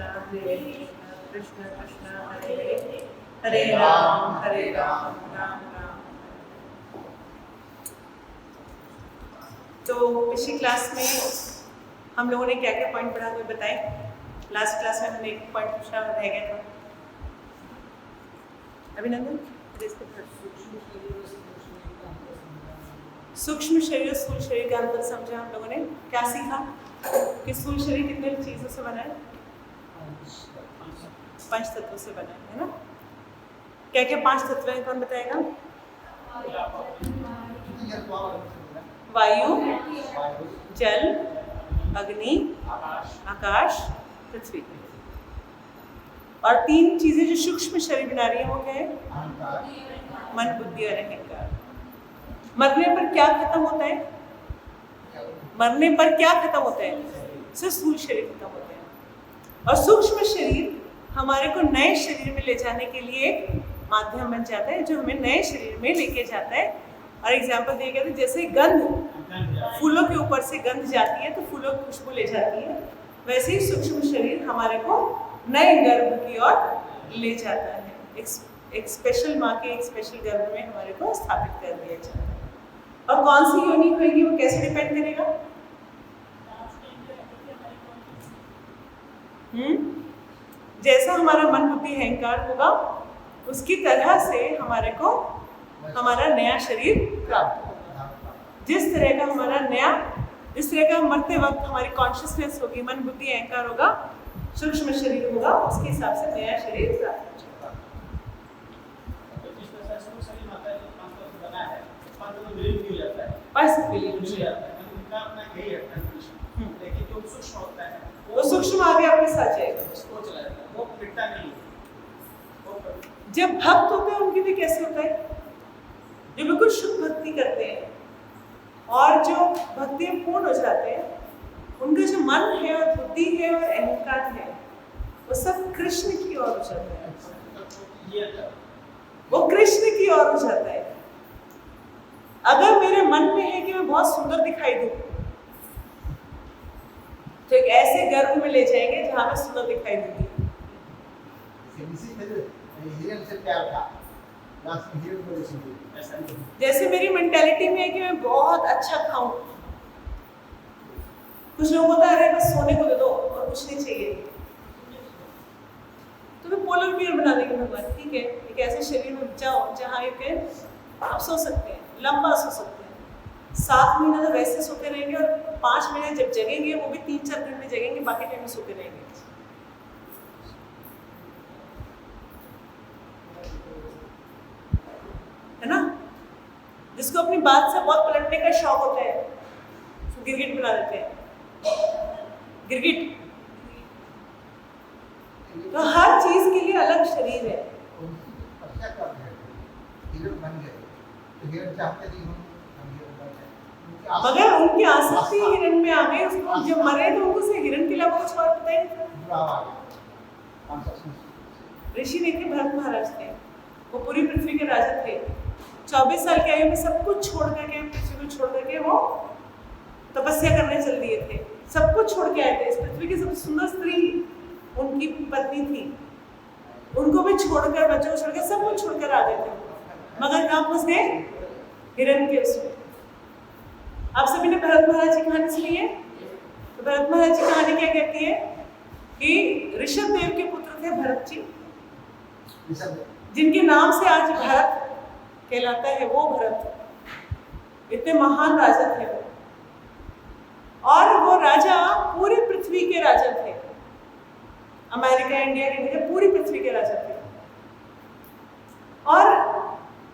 हरे कृष्ण कृष्ण कृष्ण हरे हरे, हरे राम राम राम। तो पिछली क्लास में हम लोगों ने क्या क्या पॉइंट पढ़ा, कोई बताए? लास्ट क्लास में हमने एक पॉइंट पूछा रह गया था। अभिनंदन, सूक्ष्म शरीर स्थूल शरीर का अंतर समझा हम लोगों ने। क्या सीखा कि स्थूल शरीर कितने चीजों से बना है? 5 तत्वों से बना है ना? क्या क्या 5 तत्व हैं, कौन बताएगा? वायु, जल, अग्नि, आकाश, पृथ्वी। और 3 चीजें जो सूक्ष्म शरीर बना रही है वो क्या है? मन, बुद्धि और अहंकार। मरने पर क्या खत्म होता है? मरने पर क्या खत्म होता है? सिर्फ स्थूल शरीर खत्म होता है। और सूक्ष्म शरीर हमारे को नए शरीर में ले जाने के लिए एक माध्यम बन जाता है, जो हमें नए शरीर में लेके जाता है। और एग्जाम्पल दिए गए थे, जैसे गंध, फूलों के ऊपर से गंध जाती है तो फूलों की खुशबू ले जाती है, वैसे ही सूक्ष्म शरीर हमारे को नए गर्भ की ओर ले जाता है। एक स्पेशल माँ के एक स्पेशल गर्भ में हमारे को स्थापित कर दिया जाता है। और कौन सी योनि होगी वो कैसे डिपेंड करेगा? जैसा हमारा मन, बुद्धि, अहंकार होगा उसकी तरह से हमारे को हमारा नया शरीर प्राप्त होगा। जिस तरह का हमारा नया, जिस तरह का मरते वक्त हमारी कॉन्शियसनेस होगी, मन, बुद्धि, अहंकार होगा, सूक्ष्म शरीर होगा, उसके हिसाब से नया शरीर प्राप्त होगा। वो सूक्ष्म आगे आपके साथ जाएगा, वो मिटता नहीं। जब भक्त होते हैं उनकी भी कैसे होता है? जो बिल्कुल शुद्ध भक्ति करते हैं और जो भक्ति में पूर्ण हो जाते हैं, उनका जो मन है और बुद्धि है और अहंकार है वो सब कृष्ण की ओर हो जाता है। वो कृष्ण की ओर हो जाता है। अगर मेरे मन में है कि मैं बहुत सुंदर दिखाई दूं, तो एक ऐसे गर्भ में ले जाएंगे जहां मैं सुंदर दिखाई दूंगी। जैसे मेरी मेंटालिटी में है कि मैं बहुत अच्छा खाऊं, कुछ लोग होता है अरे बस सोने को दे दो और कुछ नहीं चाहिए, तो मैं पोलर बियर बना देंगे भगवान। ठीक है, एक ऐसे शरीर में जाओ जहाँ आप सो सकते हैं, लंबा सो सकते हैं। 7 महीना तो वैसे सोते रहेंगे और 5 महीने जब जगेंगे वो भी 3-4 घंटे जगेंगे, बाकी टाइम में सोते रहेंगे। है ना? जिसको अपनी बात से बहुत पलटने का शौक होता है, तो गिरगिट बना देते हैं। गिरगिट तो हर चीज के लिए अलग शरीर है। मगर उनकी आसक्ति हिरण में आ गई, उसको जब मरे तो उनको से हिरण के अलावा कुछ और पता ही नहीं था। ऋषि ने थे, भरत महाराज थे, वो पूरी पृथ्वी के राजा थे। 24 साल की आयु में सब कुछ छोड़ करके, पृथ्वी को छोड़ करके वो तपस्या करने चल दिए थे। सब कुछ छोड़ के आए थे। इस पृथ्वी की सबसे सुंदर स्त्री उनकी पत्नी थी, उनको भी छोड़कर, बच्चों को छोड़कर, सब कुछ छोड़कर आ गए थे, मगर कहाँ फंस गए? हिरण के उसमें। आप सभी ने भरत महाराज की कहानी सुनी है? तो भरत महाराज की कहानी क्या कहती है कि ऋषभ देव के पुत्र थे भरत जी, जिनके नाम से आज भारत कहलाता है। वो भरत इतने महान राजा थे वो, और वो राजा पूरी पृथ्वी के राजा थे। अमेरिका, इंडिया के पूरी पृथ्वी के राजा थे। और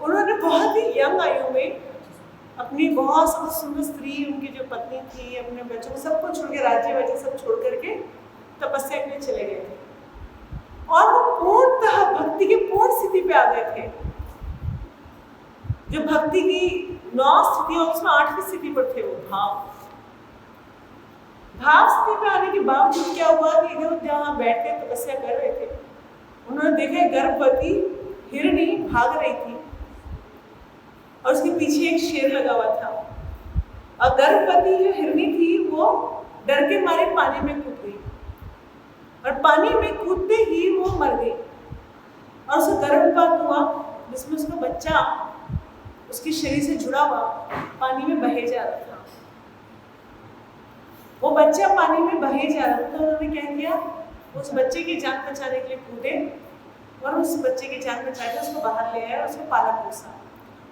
उन्होंने बहुत ही यंग आयु में अपनी बहुत सुंदर स्त्री, उनकी जो पत्नी थी, अपने बच्चों को सबको छोड़ के, राज्य वजह सब छोड़ करके तपस्या के लिए चले गए थे। और वो पूर्णतः भक्ति की पूर्ण स्थिति पे आ गए थे। जो भक्ति की 9 स्थितियां, उसमें 8वीं स्थिति पर थे वो, भाव स्थिति पे आने के बावजूद क्या हुआ कि इधर जहाँ बैठ के तपस्या कर रहे थे, उन्होंने देखा गर्भवती हिरणी भाग रही थी और उसके पीछे एक शेर लगा हुआ था। और गर्भवती जो हिरणी थी वो डर के मारे पानी में कूद गई और पानी में कूदते ही वो मर गई और उसका गर्भपात हुआ जिसमें उसका बच्चा उसके शरीर से जुड़ा हुआ पानी में बहे जा रहा था। वो बच्चा पानी में बहे जा रहा था तो उन्होंने क्या किया, उस बच्चे की जान बचाने के लिए कूदे और उस बच्चे की जान बचा के उसको बाहर ले आया और उसको पाला पोसा।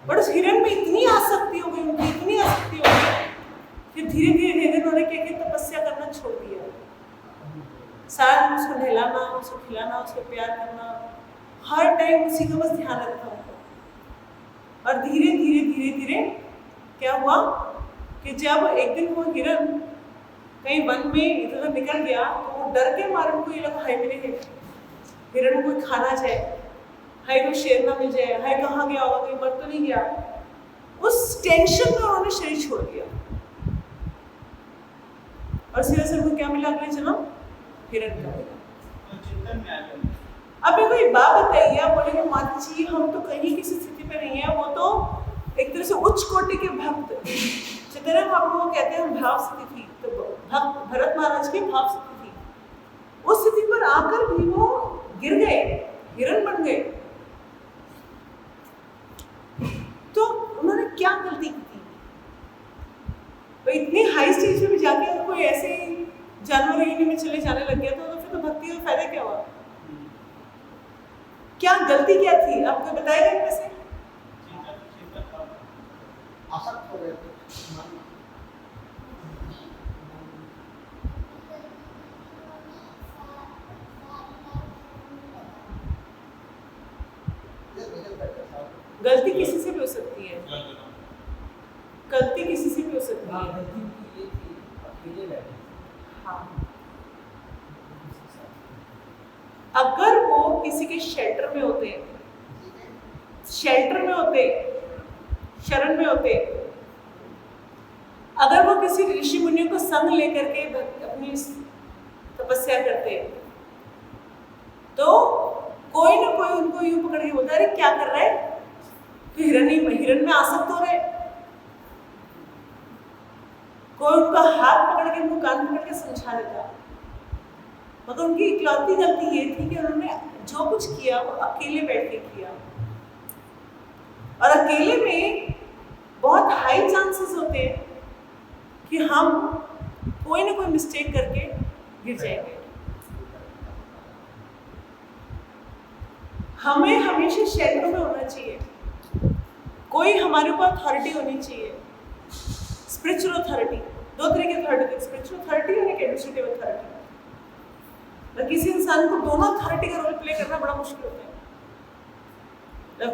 बट उस हिरण में इतनी आसक्ति हो गई, उनकी इतनी आसक्ति हो गई कि धीरे धीरे उन्होंने क्या किया, तपस्या करना छोड़ दिया। सारा दिन उसको नहलाना, उसको खिलाना, उसको प्यार करना, हर टाइम उसी का बस ध्यान रखना उनको। और धीरे धीरे धीरे धीरे क्या हुआ कि जब एक दिन वो हिरण कहीं वन में इधर निकल गया तो वो डर के मारे उनको ये लगा हाय मेरे हिरण को कोई खाना जाए, हाय कोई शेर ना मिल जाए, हाय कहाँ गया होगा, कहीं मर तो नहीं गया। उस टेंशन में उन्होंने शरीर छोड़ दिया और सीधे से उनको क्या मिला अगले जन्म, हिरण का मिला। अब मेरे को एक बात बताइए, आप बोलेंगे माता जी हम तो कहीं किसी स्थिति पे नहीं है, वो तो एक तरह से उच्च कोटि के भक्त चितरन हम लोग कहते हैं भाव स्थिति थी, तो भक्त भरत महाराज की भाव स्थिति थी। उस स्थिति पर आकर भी वो गिर गए, हिरण बन गए। तो उन्होंने क्या गलती की थी? तो इतनी हाई स्टेज पे भी जाके अगर कोई ऐसे जानवर योनि में चले जाने लग गया तो फिर तो भक्ति का फायदा क्या हुआ? क्या गलती क्या थी? आपको बताएगा इनमें से? गलती किसी से भी हो सकती है, गलती किसी से भी हो सकती है। हाँ, अगर वो किसी के शेल्टर में होते, शेल्टर में होते, शरण में होते, अगर वो किसी ऋषि मुनियों को संग लेकर के अपनी तपस्या करते तो कोई ना कोई उनको यूं पकड़ के बोलता अरे क्या कर रहा है, तो हिरण में आसक्त हो रहे। कोई उनका हाथ पकड़ के उनको कान पकड़ के समझा देता। मगर उनकी इकलौती गलती ये थी कि उन्होंने जो कुछ किया वो अकेले बैठ के किया, और अकेले में बहुत हाई चांसेस होते हैं कि हम कोई ना कोई मिस्टेक करके गिर जाएंगे। हमें हमेशा शेल्टर में होना चाहिए, कोई हमारे ऊपर अथॉरिटी होनी चाहिए, स्पिरिचुअल अथॉरिटी। दो तरह की अथॉरिटी होती है, स्पिरिचुअल अथॉरिटी और एक एडमिनिस्ट्रेटिव अथॉरिटी। तो किसी इंसान को दोनों अथॉरिटी का रोल प्ले करना बड़ा मुश्किल होता है। जब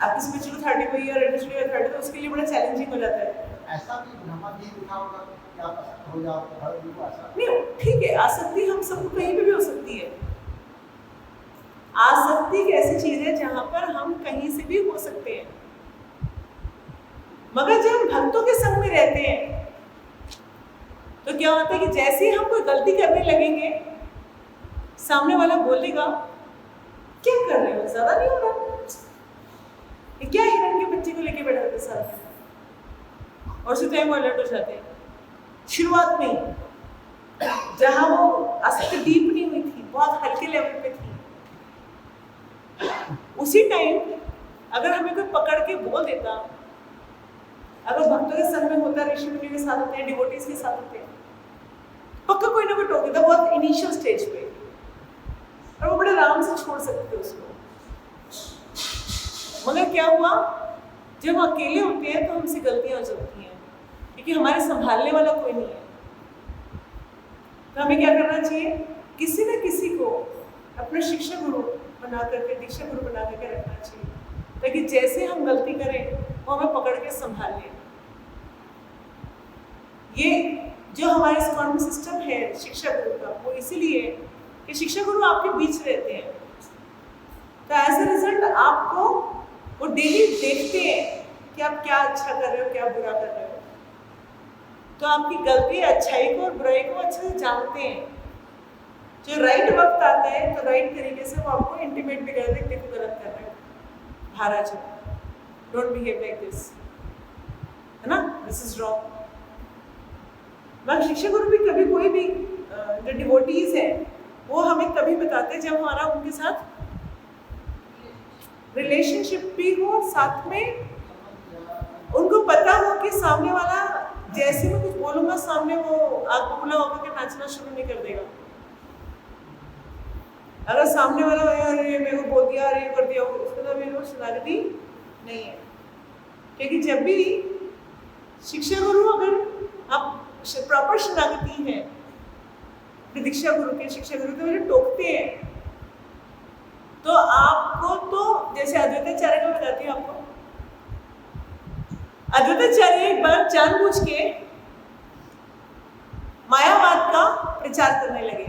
आपकी स्पिरिचुअल अथॉरिटी कोई और एडमिनिस्ट्रेटिव अथॉरिटी तो उसके लिए बड़ा चैलेंजिंग हो जाता है। ऐसा भी ब्रह्मा जी लिखा होगा कि आप असक्त हो जाओ, हर दिन ऐसा नहीं, ठीक है, आसक्ति हम सबको कहीं पे भी हो सकती है। आसक्ति एक ऐसी चीज है जहां पर हम कहीं से भी हो सकते हैं, मगर जब हम भक्तों के संग में रहते हैं तो क्या होता है कि जैसे ही हम कोई गलती करने लगेंगे सामने वाला बोलेगा क्या कर रहे हो, ज्यादा नहीं हो रहा, ये क्या हिरण के बच्चे को लेके बैठा था साथ में, और उसी टाइम वो अलर्ट हो जाते हैं। शुरुआत में जहां वो आसक्ति डीप नहीं हुई थी, बहुत हल्के लेवल पे थी, उसी टाइम अगर हमें कोई पकड़ के बोल देता, अगर भक्तों के संग में होता, ऋषि मुनि के साथ होते हैं, डिवोटीज के साथ होते हैं, पक्का कोई ना कोई टोक देता बहुत इनिशियल स्टेज पे, और वो बड़े आराम से छोड़ सकते थे उसको। मगर क्या हुआ, जब हम अकेले होते हैं तो हमसे गलतियां हो जाती हैं क्योंकि हमारे संभालने वाला कोई नहीं है। तो हमें क्या करना चाहिए, किसी न किसी को अपना शिक्षा गुरु बना करके, दीक्षा गुरु बना करके रखना चाहिए, ताकि जैसे हम गलती करें वो हमें पकड़ के संभाल ले। ये जो हमारे स्कॉन में सिस्टम है शिक्षा गुरु का, वो इसीलिए कि शिक्षा गुरु आपके बीच रहते हैं, तो एज ए रिजल्ट आपको वो डेली देखते हैं कि आप क्या अच्छा कर रहे हो, क्या बुरा कर रहे हो, तो आपकी गलती, अच्छाई को और बुराई को अच्छे से जानते हैं। जो राइट वक्त आता है तो राइट तरीके से वो आपको इंटीमेट भी कर देते, देखो गलत कर रहे हो, महाराज डोंट बिहेव लाइक दिस, है ना, दिस इज रॉन्ग। मगर शिक्षा गुरु भी कभी कोई भी जो डिवोटीज है वो हमें तभी बताते हैं जब हमारा उनके साथ रिलेशनशिप भी हो, साथ में उनको पता हो कि सामने वाला जैसे मैं कुछ बोलूंगा सामने वो आग बबूला होकर के नाचना शुरू नहीं कर देगा। अगर सामने वाला अरे मेरे को बोल दिया, अरे ये कर दिया, उसका तो मेरे को शरणागति नहीं है। क्योंकि जब भी शिक्षा गुरु, अगर आप प्रॉपर शरणागति है दीक्षा गुरु के, शिक्षा गुरु तो मेरे टोकते हैं, तो आपको तो जैसे अद्वैताचार्य का बताती हूँ आपको, अद्वैताचार्य एक बार जानबूझ के मायावाद का प्रचार करने लगे।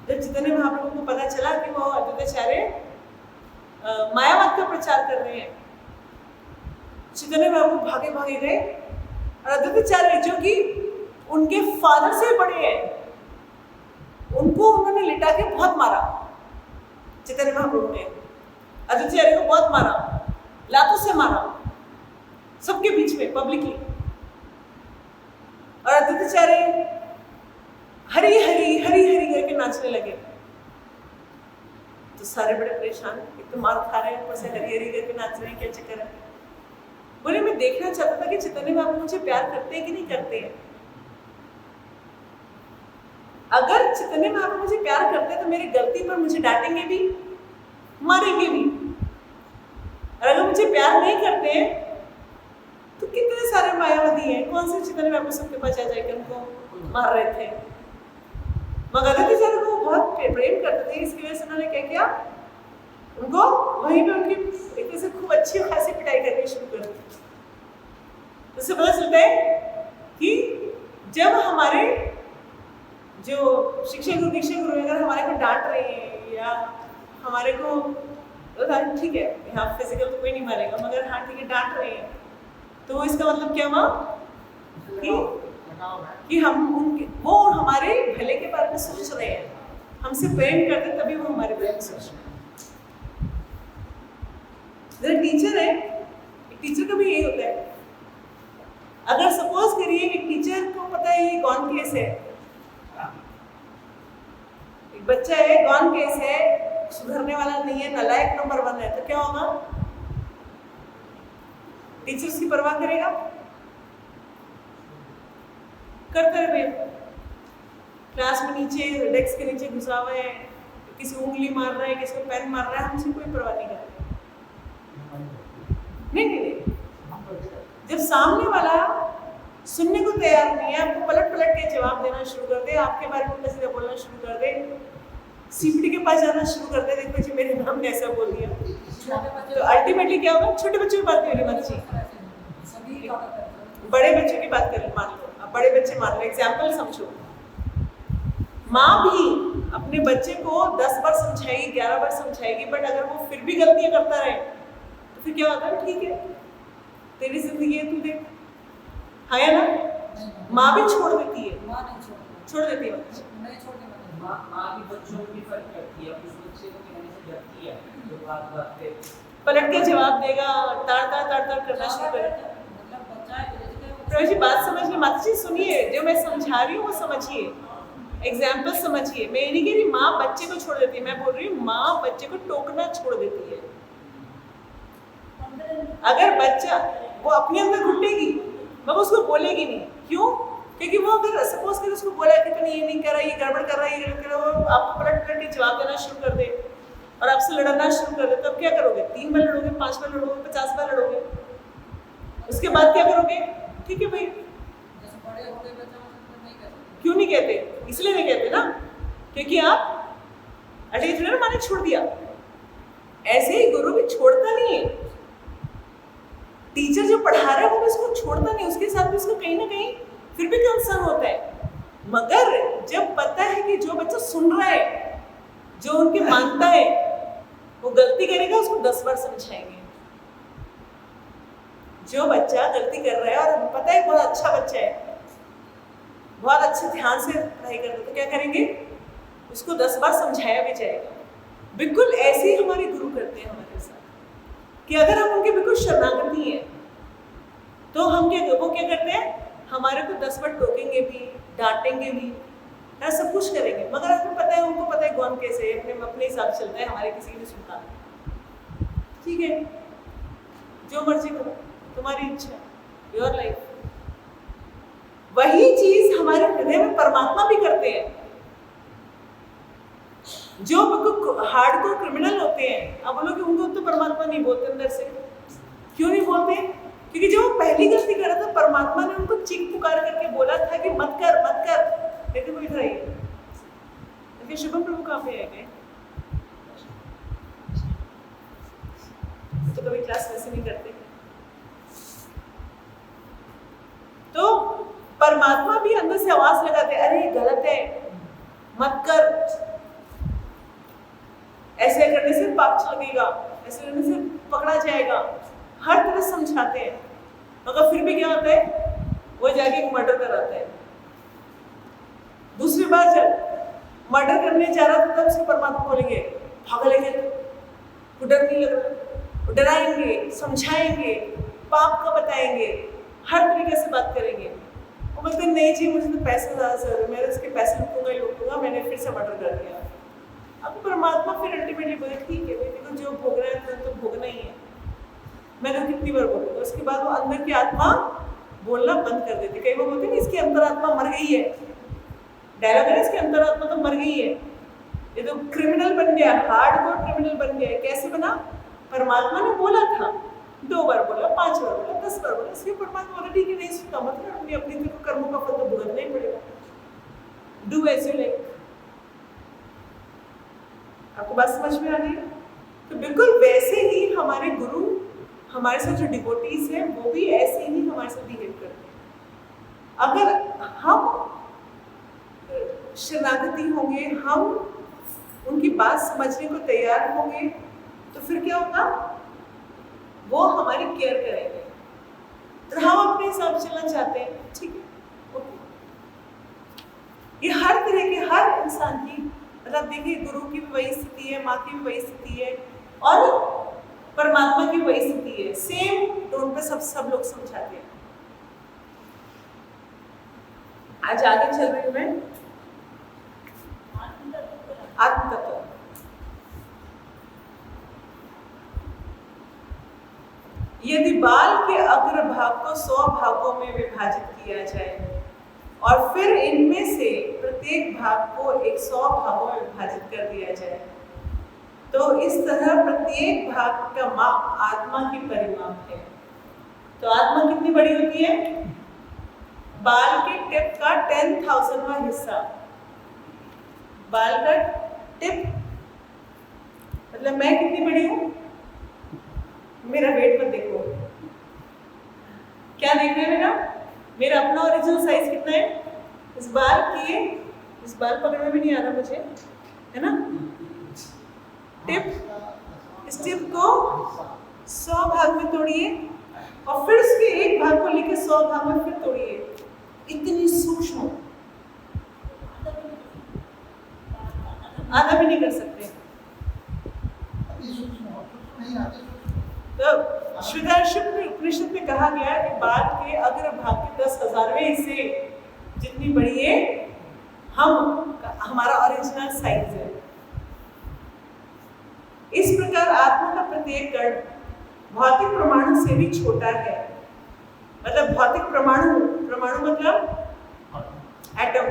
जब चैतन्य महाप्रभु को पता चला कि वो अद्वैताचार्य मायावाद का प्रचार कर रहे हैं, चैतन्य महाप्रभु भागे भागे गए और अद्वैताचार्य जो कि उनके फादर से बड़े हैं, उनको उन्होंने लिटा के बहुत मारा। चैतन्य महाप्रभु ने अद्वैताचार्य को बहुत मारा, लातों से मारा, सबके बीच में पब्लिकली। और अद्वैताचार्य हरी हरी हरी हरी करके नाचने लगे। तो सारे बड़े परेशान, एक तो मार खा रहे हैं, ऊपर से हरी हरी करके नाच रहे हैं, क्या चक्कर है। बोले मैं देखना चाहता था कि चैतन्य महाप्रभु मुझे प्यार करते हैं कि नहीं करते हैं। अगर चैतन्य महाप्रभु मुझे प्यार करते हैं तो मेरी गलती पर मुझे डांटेंगे भी, मारेंगे भी। और अगर मुझे प्यार नहीं करते हैं तो कितने सारे मायावादी हैं, कौन से चैतन्य महाप्रभु सबके पास जा जाकर उनको मार रहे थे। मगर अद्वैताचार्य को बहुत प्रेम करते थे, इसकी वजह से उन्होंने क्या किया, उनको वहीं पे उनकी एक तरह से खूब अच्छी खासी पिटाई करनी शुरू कर दी। तो इससे पता चलता है कि जब हमारे जो शिक्षा गुरु दीक्षा गुरु अगर हमारे को डांट रहे हैं या हमारे को ठीक है, यहाँ फिजिकल तो कोई नहीं मारेगा, मगर हाँ ठीक है डांट रहे हैं, तो इसका मतलब क्या हुआ कि हम उनके वो हमारे भले के बारे में सोच रहे हैं, हमसे प्रेम करते तभी वो हमारे बारे में सोच रहे हैं। जरा टीचर है, एक टीचर का भी यही होता है। अगर सपोज करिए एक टीचर को पता है ये गॉन केस है, एक बच्चा है गॉन केस है, सुधरने वाला नहीं है, नालायक नंबर 1 है, तो क्या होगा, टीचर उसकी परवाह करेगा, करते रहे। क्लास में नीचे डेस्क के नीचे घुसा हुआ है, किसी उंगली मार रहा है, किसी को पेन मार रहा है, हमसे कोई परवाह नहीं करते। नहीं, जब सामने वाला सुनने को तैयार नहीं है, आपको पलट पलट के जवाब देना शुरू कर दे, आपके बारे में उल्टा सीधा बोलना शुरू कर दे, सीपीटी के पास जाना शुरू कर दे, देखो जी मेरे नाम ने ऐसा बोल दिया, तो अल्टीमेटली क्या होगा। छोटे बच्चों की बात नहीं होनी चाहिए, बड़े बच्चों की बात कर मान लो, अब बड़े बच्चे मान लो, एग्जाम्पल समझो। माँ भी अपने बच्चे को 10 बार समझाएगी, 11 बार समझाएगी, बट अगर वो फिर भी गलतियां करता रहे तो फिर क्या होता है, ठीक है तेरी जिंदगी है, तू देख, है ना। माँ भी छोड़ देती है, छोड़ देती है बच्चे, माँ भी बच्चों की फर्क करती है, उस बच्चे को कहने से डरती है, जो बात पे पलट के जवाब देगा, ताड़ करना शुरू करेगा। प्रभु जी बात समझ में, माता जी सुनिए, जो मैं समझा रही हूँ वो समझिए, एग्जाम्पल समझिए। मैं ये नहीं कह रही माँ बच्चे को छोड़ देती है, मैं बोल रही हूँ माँ बच्चे को टोकना छोड़ देती है। अगर बच्चा वो अपने अंदर घुटेगी मगर उसको बोलेगी नहीं, क्यों? क्योंकि वो अगर सपोज कर उसको बोला कि तूने ये नहीं करा, ये गड़बड़ कर रहा है, ये गड़बड़ कर रहा है, वो आपको पलट के जवाब देना शुरू कर दे और आपसे लड़ना शुरू कर दे, तब क्या करोगे? 3 बार लड़ोगे, 5 बार लड़ोगे, 50 बार लड़ोगे, उसके बाद क्या करोगे? ठीक है भाई, क्यों नहीं कहते? इसलिए नहीं कहते ना क्योंकि आप अटैच ना मैंने छोड़ दिया। ऐसे ही गुरु भी छोड़ता नहीं है, टीचर जो पढ़ा रहा है वो भी उसको छोड़ता नहीं, उसके साथ भी उसको कहीं ना कहीं फिर भी कंसर्न होता है। मगर जब पता है कि जो बच्चा सुन रहा है, जो उनके मानता है, वो गलती करेगा, उसको 10 बार समझाएंगे। जो बच्चा गलती कर रहा है और पता है बहुत अच्छा बच्चा है, बहुत अच्छे ध्यान से पढ़ाई कर रहा है, तो क्या करेंगे? उसको 10 बार समझाया भी जाएगा। बिल्कुल ऐसे ही हमारे गुरु करते हैं हमारे साथ कि अगर हम उनके बिल्कुल शरणागति हैं तो हम वो क्या करते हैं, हमारे को 10 बार टोकेंगे भी, डांटेंगे भी, है, सब कुछ करेंगे, मगर आपको पता है, उनको पता है कौन कैसे है, अपने अपने हिसाब से चलता है, हमारे किसी की नहीं सुनता। ठीक है, जो मर्जी करो, तुम्हारी इच्छा, योर लाइफ। वही चीज हमारे हृदय में परमात्मा भी करते हैं। जो हार्डकोर क्रिमिनल होते हैं, अब बोलो कि उनको तो परमात्मा नहीं बोलते अंदर से, क्यों नहीं बोलते? क्योंकि जो वो पहली गलती कर रहा था, परमात्मा ने उनको चीख पुकार करके बोला था कि मत कर मत कर। लेकिन वो इधर आइए, देखिए शुभम प्रभु कहाँ पे आए? तो कभी क्लास वैसे नहीं करते। तो परमात्मा भी अंदर से आवाज लगाते, अरे गलत है, मत कर, ऐसे करने से पाप लगेगा, ऐसे करने से पकड़ा जाएगा, हर तरह समझाते हैं। मगर फिर भी क्या होता है, वो जाके मर्डर कराता है। दूसरी बार जब मर्डर करने जा रहा था, तब से परमात्मा बोलेंगे पागल है क्या, तो डर नहीं लग रहा, डराएंगे, समझाएंगे, पाप को बताएंगे, हर तरीके से बात करेंगे। वो बोलते नहीं जी, मुझे तो पैसे ज़्यादा जरूर है, मैं उसके पैसे लूटूंगा, मैंने फिर से मर्डर कर दिया। अब परमात्मा फिर अल्टीमेटली बोले ठीक है भाई, देखो जो भोगना है तो भोगना ही है, मैं तो कितनी बार बोलूँगा। उसके बाद वो अंदर की आत्मा बोलना बंद कर देती। कई बार बोलते हैं इसकी अंतरात्मा मर गई है, डायलॉग है, इसकी अंतरात्मा तो मर गई है, ये तो क्रिमिनल बन गया, हार्डकोर क्रिमिनल बन गया। कैसे बना? परमात्मा ने बोला था, 2 बार बोला, 5 बार बोला, 10 बार बोला, इसलिए परमात्मा बोला ठीक है, नहीं सुनता मतलब अपनी कर्मों का फल तो भुगतना ही पड़ेगा, डू एज यू लाइक। आपको बात समझ में आ रही है? तो बिल्कुल वैसे ही हमारे गुरु, हमारे साथ जो डिवोटीज हैं, वो भी ऐसे ही हमारे साथ बिहेव करते हैं। अगर हम शरणागति होंगे, हम उनकी बात समझने को तैयार होंगे, तो फिर क्या होगा, वो हमारी केयर करेंगे। और हम अपने हिसाब से चलना चाहते हैं, ठीक है, ओके। ये हर तरह के, हर इंसान की, मतलब देखिए गुरु की भी वही स्थिति है, माँ की भी वही स्थिति है, और परमात्मा की वही स्थिति है। सेम टोन पे सब लोग समझाते हैं। आज आगे चल रही हूँ मैं, आत्म तत्व। यदि बाल के अग्र भाग को 100 भागों में विभाजित किया जाए और फिर इनमें से प्रत्येक भाग को 100 भागों में विभाजित कर दिया जाए, तो इस तरह प्रत्येक भाग का माप आत्मा की परिमाप है। तो आत्मा कितनी बड़ी होती है? बाल के टिप का 10,000वां हिस्सा। बाल का टिप मतलब मैं कितनी बड़ी हूँ? मेरा वेट मत देखो, क्या देख रहे हैं मेरा अपना ओरिजिनल साइज कितना है? इस बाल पकड़ने भी नहीं आ रहा मुझे, है ना? टिप, इस टिप को 100 भाग में तोड़िए और फिर उसके एक भाग को लेकर 100 भाग में फिर तोड़िए। इतनी सूक्ष्म, आधा भी नहीं कर सकते। तो श्रीधर उपनिषद में कहा गया कि बाल के अग्र भाग के 10,000वें हिस्से जितनी बड़ी है, हमारा ओरिजिनल साइज है। इस प्रकार आत्मा का प्रत्येक कण भौतिक परमाणु से भी छोटा है। मतलब भौतिक परमाणु मतलब एटम,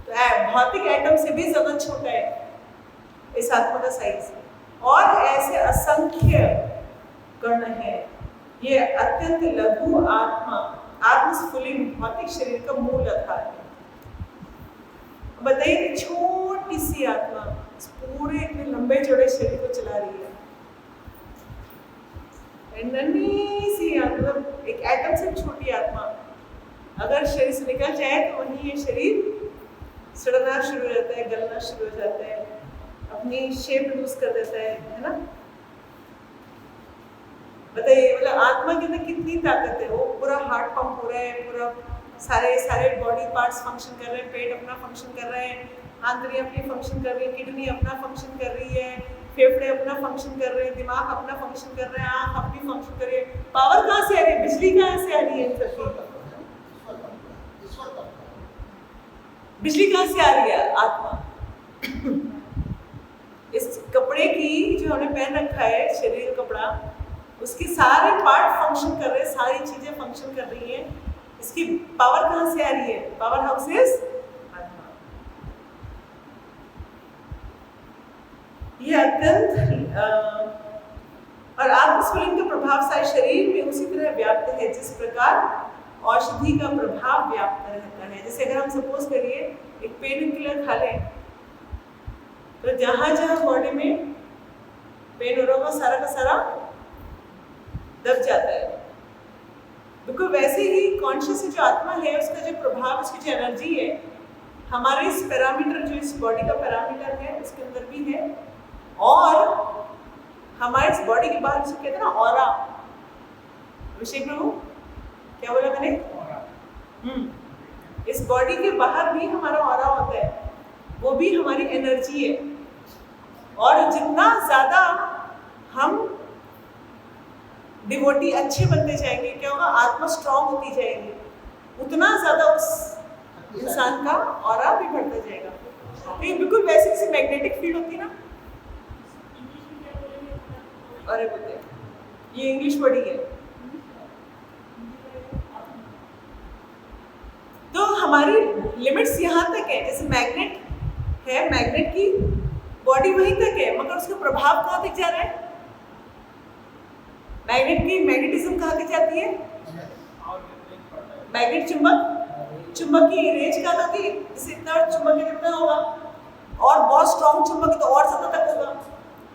तो भौतिक एटम से भी ज्यादा छोटा है इस आत्मा का साइज। और ऐसे असंख्य कण है। ये अत्यंत लघु आत्मस्फुलिंग भौतिक शरीर का मूल आधार है। बताइए कि छोटी सी आत्मा इस पूरे इतने लंबे चौड़े शरीर को चला रही है। नन्ही सी आत्मा, एक एटम से छोटी आत्मा अगर शरीर से निकल जाए तो वहीं ये शरीर सड़ना शुरू हो जाता है, गलना शुरू हो जाता है, अपनी शेप लूज कर देता है ना? बताइए, मतलब आत्मा के अंदर कितनी ताकत है। वो पूरा हार्ट पंप हो रहा है, पूरा सारे बॉडी पार्ट्स फंक्शन कर रहे हैं, पेट अपना फंक्शन कर रहे हैं, आंतरियाँ अपनी फंक्शन कर रही है, किडनी अपना फंक्शन कर रही है, फेफड़े अपना फंक्शन कर रहे हैं, दिमाग अपना फंक्शन कर रहे हैं, आँख अपनी फंक्शन कर रही है। पावर कहाँ से आ रही है? बिजली कहाँ से आ रही है? इन सबकी बिजली कहाँ से आ रही है? आत्मा। इस कपड़े की जो हमने पहन रखा है, शरीर का कपड़ा, उसके सारे पार्ट फंक्शन कर रहे हैं, सारी चीजें फंक्शन कर रही हैं। इसकी पावर कहाँ से आ रही है? पावर हाउस इज आत्मा। ये अत्यंत और आत्मस्फुलिंग का प्रभाव सारे शरीर में उसी तरह व्याप्त है जिस प्रकार औषधि का प्रभाव व्याप्त रहता है। जैसे अगर हम सपोज करिए एक पेन किलर खा लें, तो जहां जहां बॉडी में पेन हो रहा होगा सारा का सारा दब जाता है। बिल्कुल वैसे ही कॉन्शियस जो आत्मा है, उसका जो प्रभाव, उसकी जो एनर्जी है, हमारे इस पैरामीटर, जो इस बॉडी का पैरामीटर है, उसके अंदर भी है। और हमारे इस बॉडी के बाहर जिसे कहते हैं ना ऑरा, अभिषेक प्रभु क्या बोला मैंने? इस बॉडी के बाहर भी हमारा ऑरा होता है, वो भी हमारी एनर्जी है। और जितना ज्यादा हम डिवोटी अच्छे बनते जाएंगे, क्या होगा? आत्मा स्ट्रांग होती जाएगी, उतना ज्यादा उस इंसान का ऑरा भी बढ़ता जाएगा। तो ये बिल्कुल वैसे जैसे मैग्नेटिक फील्ड होती है ना, अरे बोलते हैं, ये इंग्लिश वर्ड ही है। तो हमारी लिमिट्स यहाँ तक है। जैसे मैग्नेट है, मैग्नेट की बॉडी वहीं तक है, मगर उसका प्रभाव कहाँ तक जा रहा है? मैग्नेट की मैग्नेटिज्म कहाँ तक जाती है? मैग्नेट चुंबक, चुंबक की रेंज कहाँ तक है? जैसे इतना चुंबक कितना होगा, और बहुत स्ट्रॉन्ग चुंबक है तो और ज्यादा तक होगा,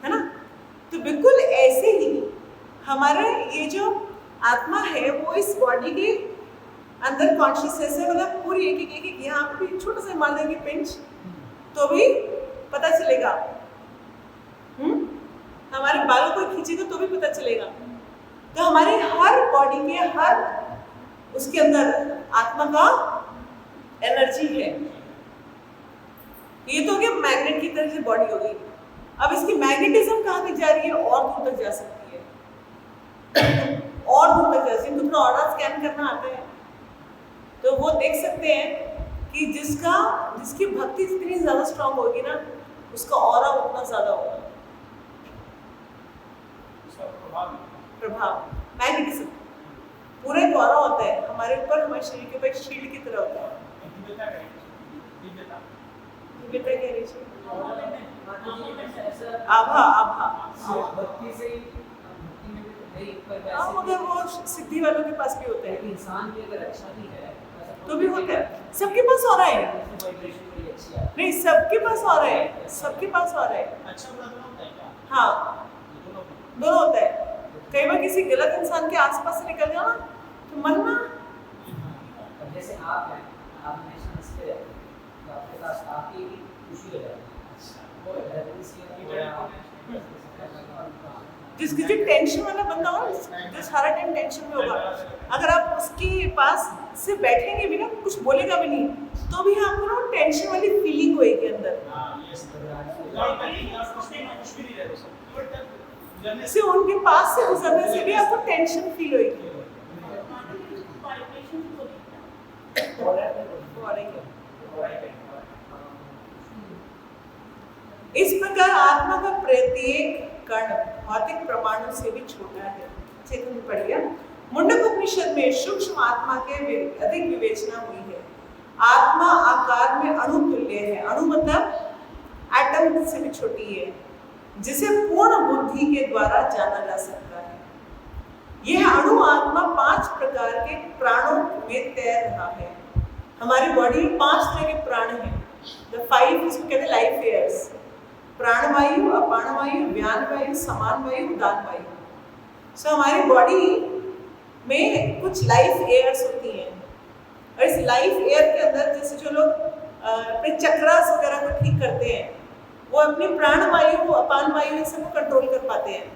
है ना? तो बिल्कुल ऐसे ही हमारा ये जो आत्मा है, वो इस बॉडी के अंदर कॉन्शियसनेस है। मतलब पूरी एक यहाँ पे भी छोटा सा मार देंगे पिंच, तो भी पता चलेगा। हमारे बालों को खींचेगा तो भी पता चलेगा। तो हमारे हर बॉडी के हर उसके अंदर आत्मा का एनर्जी है। ये तो हो गया मैग्नेट की तरह से बॉडी हो गई। अब इसकी मैग्नेटिज्म कहाँ तक जा रही है? और दूर तक जा सकती है, और दूर तक जा सकती है। जिनको ऑरा स्कैन करना आता है तो वो देख सकते हैं कि जिसकी भक्ति जितनी ज्यादा स्ट्रांग होगी ना, उसका ऑरा उतना ज्यादा होगा। प्रभाव मैग्नेटिज्म पूरा एक ऑरा होता है हमारे ऊपर, हमारे शरीर के ऊपर एक शील्ड की तरह होता है। आभा, आभा, मगर वो सिद्धि वालों के पास भी होता है, इंसान की अगर अच्छा भी है तो भी होता है। सबके पास ऑरा है, नहीं सबके पास ऑरा है, सबके पास ऑरा है। हाँ, दोनों होता है। कई बार किसी गलत इंसान के आसपास से निकल जाओ ना, तो मन ना, जैसे आप हैं, आप हमेशा हंसते रहते हैं, तो आपके पास आपकी भी खुशी हो जाती है। जिसकी जो टेंशन वाला बंदा हो, जो सारा टाइम टेंशन में होगा, अगर आप उसके पास से बैठेंगे भी ना, कुछ बोलेगा भी नहीं, तो भी आपको ना टेंशन वाली फीलिंग होएगी अंदर। से उनके पास से गुजरने से भी आपको टेंशन फील होएगी। इस प्रकार आत्मा का प्रत्येक कण भौतिक परमाणु से भी छोटा है। चेतन पढ़िए, मुंडक उपनिषद में सूक्ष्म आत्मा के अधिक विवेचना हुई है। आत्मा आकार में अणु तुल्य है, अणु मतलब एटम से भी छोटी है, जिसे पूर्ण बुद्धि के द्वारा जाना जा सकता है। यह अणु आत्मा 5 प्रकार के प्राणों में तैर रहा है। हमारी बॉडी में 5 तरह के प्राण हैं, द 5 इसको कहते हैं लाइफ एयर्स। प्राणवायु, अपानवायु, व्यानवायु, समान वायु, उदान वायु। सो हमारी बॉडी में कुछ लाइफ एयर्स होती हैं, और इस लाइफ एयर के अंदर जैसे जो लोग अपने चक्रास वगैरह को ठीक करते हैं, वो अपनी प्राणवायु, अपान वायु इन सबको कंट्रोल कर पाते हैं।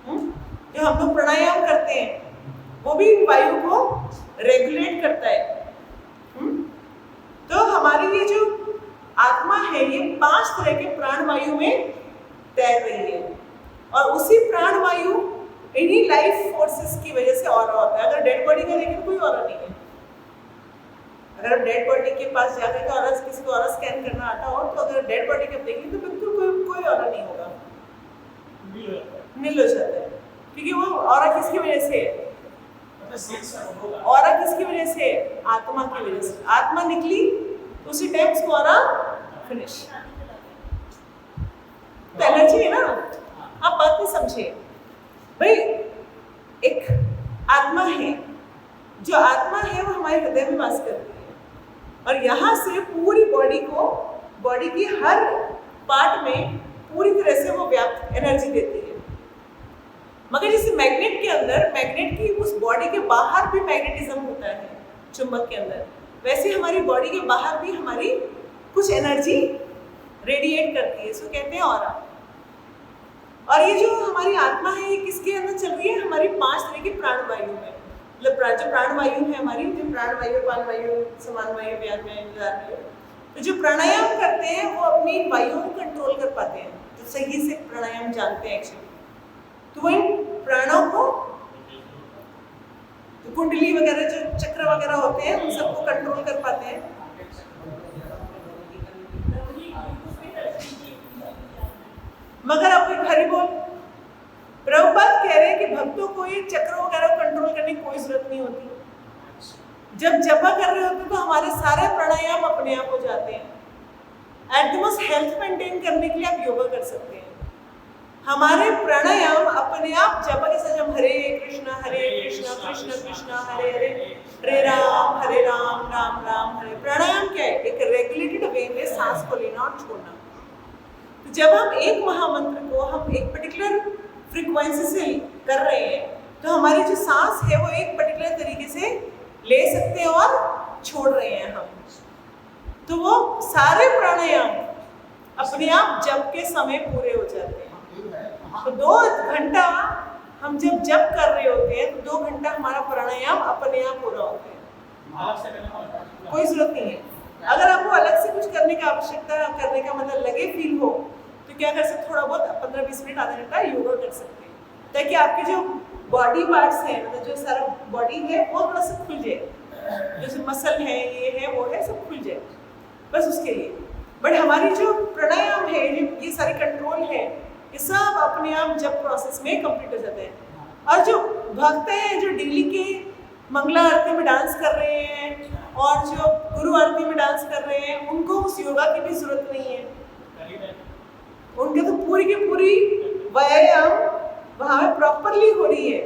जो हम लोग प्राणायाम करते हैं, वो भी वायु को रेगुलेट करता है। तो हमारी ये जो आत्मा है, ये 5 तरह के प्राणवायु में तैर रही है, और उसी प्राणवायु इन्हीं लाइफ फोर्सेस की वजह से ऑरा होता है। अगर डेड बॉडी का देखें कोई ऑरा नहीं है, अगर आप डेड बॉडी के पास जाकर के ऑरा, किसी को ऑरा स्कैन करना आता हो, तो अगर डेड बॉडी के आप देखेंगे तो बिल्कुल कोई ऑरा नहीं होगा, नील हो जाता है, क्योंकि वो ऑरा किसकी वजह से है? ऑरा किसकी वजह से है? आत्मा की वजह से। आत्मा निकली तो उसी टाइम उसको ऑरा फिनिश। तो एनर्जी है ना, आप बात नहीं समझे भाई। एक आत्मा है, जो आत्मा है वो हमारे हृदय में वास करती है, और यहाँ से पूरी बॉडी को, बॉडी की हर पार्ट में पूरी तरह से वो व्याप्त एनर्जी देती है। मगर जैसे मैग्नेट के अंदर, मैग्नेट की उस बॉडी के बाहर भी मैग्नेटिज्म होता है चुंबक के अंदर, वैसे हमारी बॉडी के बाहर भी हमारी कुछ एनर्जी रेडिएट करती है, इसको कहते हैं ऑरा। और ये जो हमारी आत्मा है, ये किसके अंदर चल रही है? हमारी 5 तरह की प्राणवायु में। मतलब जो प्राणवायु है हमारी, जो प्राणवायु, पानवायु, समान वायु, व्यान वायु, निदान वायु, तो जो प्राणायाम करते हैं वो अपनी वायुओं को कंट्रोल कर पाते हैं, तो सही से प्राणायाम जानते हैं एक्चुअली, तो वो इन प्राणों को, तो कुंडली वगैरह जो चक्र वगैरह होते हैं उन सबको कंट्रोल कर पाते हैं। मगर आप एक हरि बोल, प्रभुपाद कह रहे हैं कि भक्तों को ये चक्र वगैरह कंट्रोल करने की कोई जरूरत नहीं होती। जब जपा कर रहे होते तो हमारे सारे प्राणायाम अपने आप हो जाते हैं। At the most health maintain करने के लिए आप योगा कर सकते हैं। हमारे प्राणायाम अपने आप जपा के साथ, हम हरे कृष्णा कृष्ण कृष्ण हरे हरे, हरे राम राम राम हरे। प्राणायाम क्या है? एक रेगुलेटेड वे में सांस को लेना और छोड़ना। तो जब हम एक महामंत्र को हम एक पर्टिकुलर फ्रीक्वेंसी से कर रहे हैं, तो हमारी जो सांस है वो एक पर्टिकुलर तरीके से ले सकते हैं और छोड़ रहे हैं हम। तो वो सारे प्राणायाम अपने आप जप के समय पूरे हो जाते हैं। तो 2 घंटा हम जब जप कर रहे होते हैं तो 2 घंटा हमारा प्राणायाम अपने आप पूरा होता है, कोई जरूरत नहीं है। अगर आपको अलग से कुछ करने की आवश्यकता, करने का मतलब लगे, फील हो, तो क्या कर सकते, थोड़ा बहुत 15-20 मिनट, आधा घंटा योगा कर सकते हैं, ताकि आपके जो बॉडी पार्ट्स हैं, मतलब जो सारा बॉडी है वो थोड़ा सा खुल जाए, जैसे मसल है, ये है, वो है, सब खुल जाए, बस उसके लिए। बट हमारी जो प्राणायाम है, ये सारे कंट्रोल है, ये सब अपने आप जब प्रोसेस में कंप्लीट हो जाते हैं। और जो भक्त हैं, जो डेली के मंगला आरती में डांस कर रहे हैं और जो गुरु आरती में डांस कर रहे हैं, उनको उस योगा की भी जरूरत नहीं है। उनके तो पूरी की पूरी व्यायाम वहाँ में प्रॉपरली हो रही है।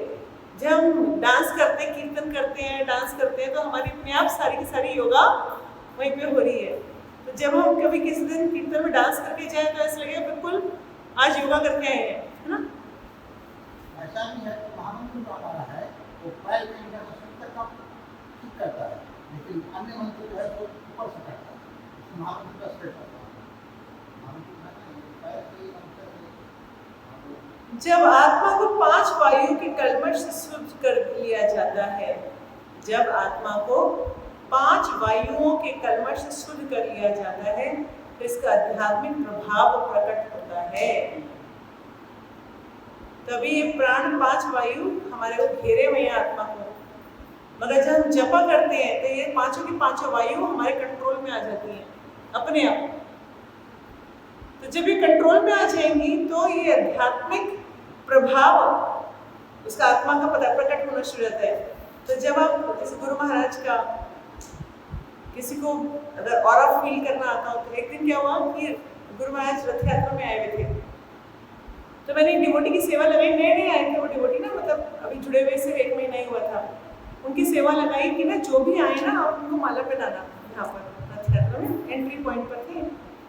जब हम डांस करते हैं, कीर्तन करते हैं, डांस करते हैं, तो हमारी अपने आप सारी की सारी योगा वहीं पे हो रही है। तो जब हम कभी किसी दिन कीर्तन में डांस करके जाए तो ऐसा लगेगा बिल्कुल आज योगा करके आए हैं, है ना? ऐसा नहीं है कि महामंत्र जो हमारा है वो पैर में इंडिया तक का ठीक करता है, लेकिन अन्य मंत्र जो है वो ऊपर से करता है। महामंत्र का स्ट्रेट करता है, जब आत्मा को 5 वायु के कलमश से शुद्ध कर लिया जाता है, जब आत्मा को 5 वायुओं के कलमश से शुद्ध कर लिया जाता है, तो इसका आध्यात्मिक प्रभाव प्रकट होता है। तभी ये प्राण 5 वायु हमारे को घेरे हुए हैं आत्मा को। मगर जब हम जपा करते हैं तो ये 5 की 5 वायु हमारे कंट्रोल में आ जाती हैं अपने आप। तो जब ये कंट्रोल में आ जाएंगी तो ये आध्यात्मिक प्रभाव उसका आत्मा का पता प्रकट होना शुरू होता है। तो जब आप जैसे गुरु महाराज का किसी को अगर ऑरा फील करना आता हो, तो एक दिन क्या हुआ कि गुरु महाराज रथ यात्रा में आए हुए थे, तो मैंने एक डिवोटी की सेवा लगाई। नए आए थे वो डिवोटी ना, मतलब अभी जुड़े हुए सिर्फ 1 महीना ही हुआ था। उनकी सेवा लगाई कि ना जो भी आए ना आप उनको माला पहनाना। यहाँ पर रथ यात्रा में एंट्री पॉइंट पर थे,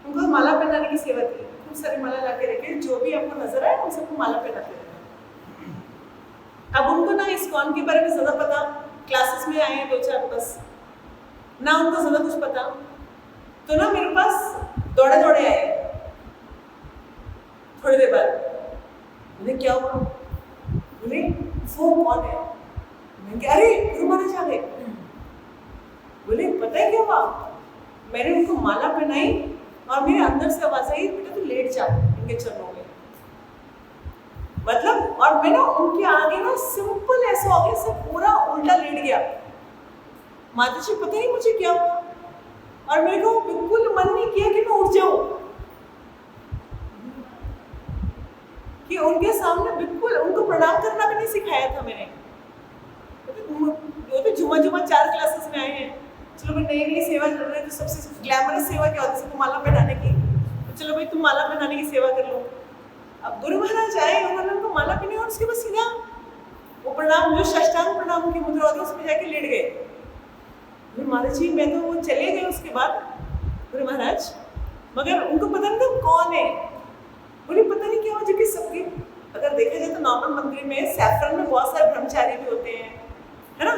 उनको माला पहनाने की सेवा थी। खूब सारी माला ला के रखे, जो भी आपको नजर आए उन सबको माला पहनाते रहे। अब उनको ना इस्कॉन के बारे में ज़्यादा पता, क्लासेस में आए हैं 2-4 बस, ना उनको ज़्यादा कुछ पता। तो ना मेरे पास दौड़े आए थोड़ी देर बाद। बोले क्या हुआ? बोले वो कौन है? मैं क्या, अरे गुरु महाराज आ गए। बोले पता है क्या हुआ? मैंने उनको माला पहनाई और मेरे अंदर से आवाज आई, बेटा तू लेट जा इनके चरणों में। मतलब और मैं ना उनके आगे ना सिंपल ऐसा हो गया, सब पूरा उल्टा लेट गया। माता जी पता नहीं मुझे क्या हुआ, और मेरे को बिल्कुल मन नहीं किया कि मैं उठ जाऊं, कि उनके सामने बिल्कुल उनको प्रणाम करना भी नहीं सिखाया था मैंने। वो तो जुमा 4 क्लासेस में आए हैं, चलो भाई नई नई सेवा कर रहे हैं, तो सबसे ग्लैमरस सेवा क्या होती है, सबको माला पहनाने की, तो चलो भाई तुम माला पहनाने की सेवा कर लो। अब गुरु महाराज आए, उन्होंने उनको माला पहनी और उसके बाद सीधा वो प्रणाम, जो साष्टांग प्रणाम की मुद्रा होती है उसमें जाके लेट गए। गुरु महाराज जी मैं तो वो चले गए उसके बाद गुरु महाराज, मगर उनको पता नहीं था कौन है, उन्हें पता नहीं क्या हो, जो कि सबके अगर देखा जाए तो नॉर्मल मंदिर में सैफरन में बहुत सारे ब्रह्मचारी भी होते हैं, है ना,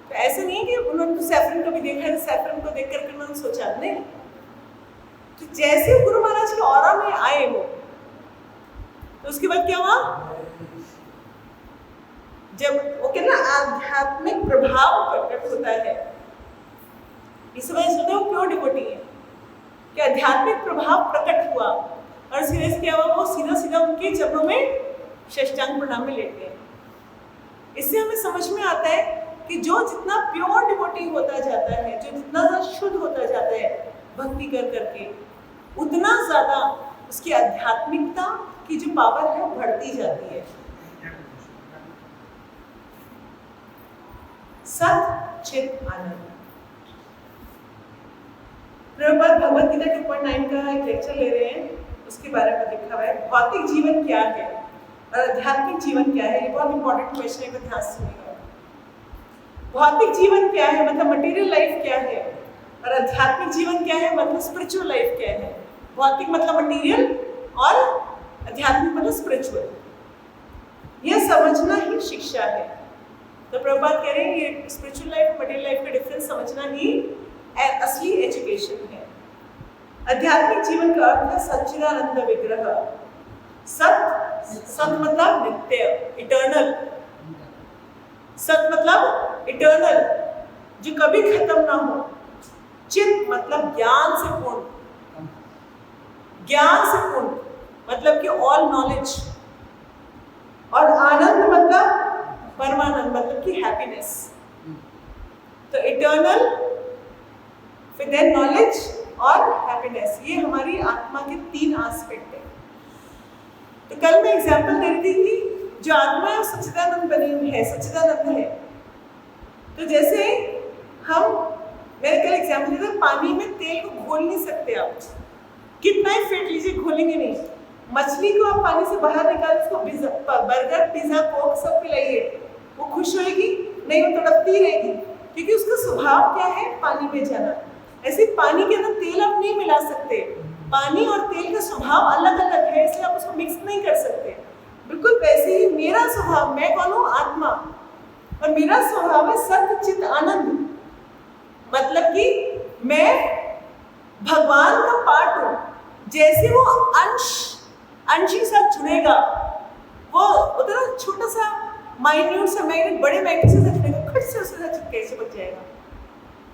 तो ऐसा नहीं है कि उन्होंने तो सैफरन कभी देखा है, सैफरन को देख करके उन्होंने सोचा नहीं। तो जैसे गुरु महाराज के ऑरा में आए वो, तो उसके बाद क्या हुआ, जब वो कहना आध्यात्मिक प्रभाव प्रकट होता है, इस वजह से वो प्योर डिवोटी है कि आध्यात्मिक प्रभाव प्रकट हुआ, और इसकी वजह से क्या हुआ, वो सीधा सीधा उनके चरणों में साष्टांग प्रणाम में लेट गए। इससे हमें समझ में आता है कि जो जितना प्योर डिवोटी होता जाता है, जो जितना ज्यादा शुद्ध होता जाता है भक्ति कर करके, उतना ज्यादा उसकी आध्यात्मिकता की जो पावर है बढ़ती जाती है। सत चित आनंद। प्रभुपाद भगवद गीता 2.9 का एक लेक्चर ले रहे हैं, उसके बारे में लिखा हुआ है भौतिक जीवन क्या है और आध्यात्मिक जीवन क्या है। ये बहुत इंपॉर्टेंट क्वेश्चन है, ध्यान से सुनिएगा। भौतिक जीवन क्या है, मतलब मटेरियल लाइफ क्या है, और आध्यात्मिक जीवन क्या है, मतलब स्पिरिचुअल लाइफ क्या है। भौतिक मतलब मटेरियल और आध्यात्मिक मतलब स्पिरिचुअल। यह समझना ही शिक्षा है। तो प्रभुपाद कह रहे हैं ये स्पिरिचुअल लाइफ और मटेरियल लाइफ का डिफरेंस समझना ही असली एजुकेशन है। आध्यात्मिक जीवन का अर्थ है सच्चिदानंद विग्रह। सत मतलब नित्य, इटर्नल। सत मतलब इटर्नल, जो कभी खत्म ना हो। चित मतलब ज्ञान से पूर्ण, ज्ञान से पूर्ण मतलब कि ऑल नॉलेज। और आनंद मतलब परमानंद, मतलब कि हैप्पीनेस। तो इटर्नल, फिर देन नॉलेज और हैप्पीनेस, ये हमारी आत्मा के 3 एस्पेक्ट है। तो कल मैं एग्जांपल दे रही थी कि जो आत्मा है वो सच्चिदानंद बनी हुई है, सच्चिदानंद है। तो जैसे मैंने कल एग्जांपल दिया था, पानी में तेल को घोल नहीं सकते आप, कितना ही फेंट लीजिए घोलेंगे नहीं। मछली को आप पानी से बाहर निकाल, उसको बर्गर पिज्जा कोक सब पिलाइए, वो खुश होएगी नहीं, वो तड़पती रहेगी, क्योंकि उसका स्वभाव क्या है, पानी में जाना। ऐसे पानी के अंदर तेल आप नहीं मिला सकते, पानी और तेल का स्वभाव अलग अलग है, इसलिए आप उसको मिक्स नहीं कर सकते। बिल्कुल वैसे ही मेरा स्वभाव, मैं कौन हूँ, आत्मा, और मेरा स्वभाव है सत्य चित आनंद। मतलब कि मैं भगवान का पार्ट हूँ। जैसे वो अंश के साथ जुड़ेगा, वो उतना छोटा सा माइन्यूट सा मैग्नेट बड़े मैग्नेट से जुड़ेगा, खट से उसके साथ चिपके से बच जाएगा,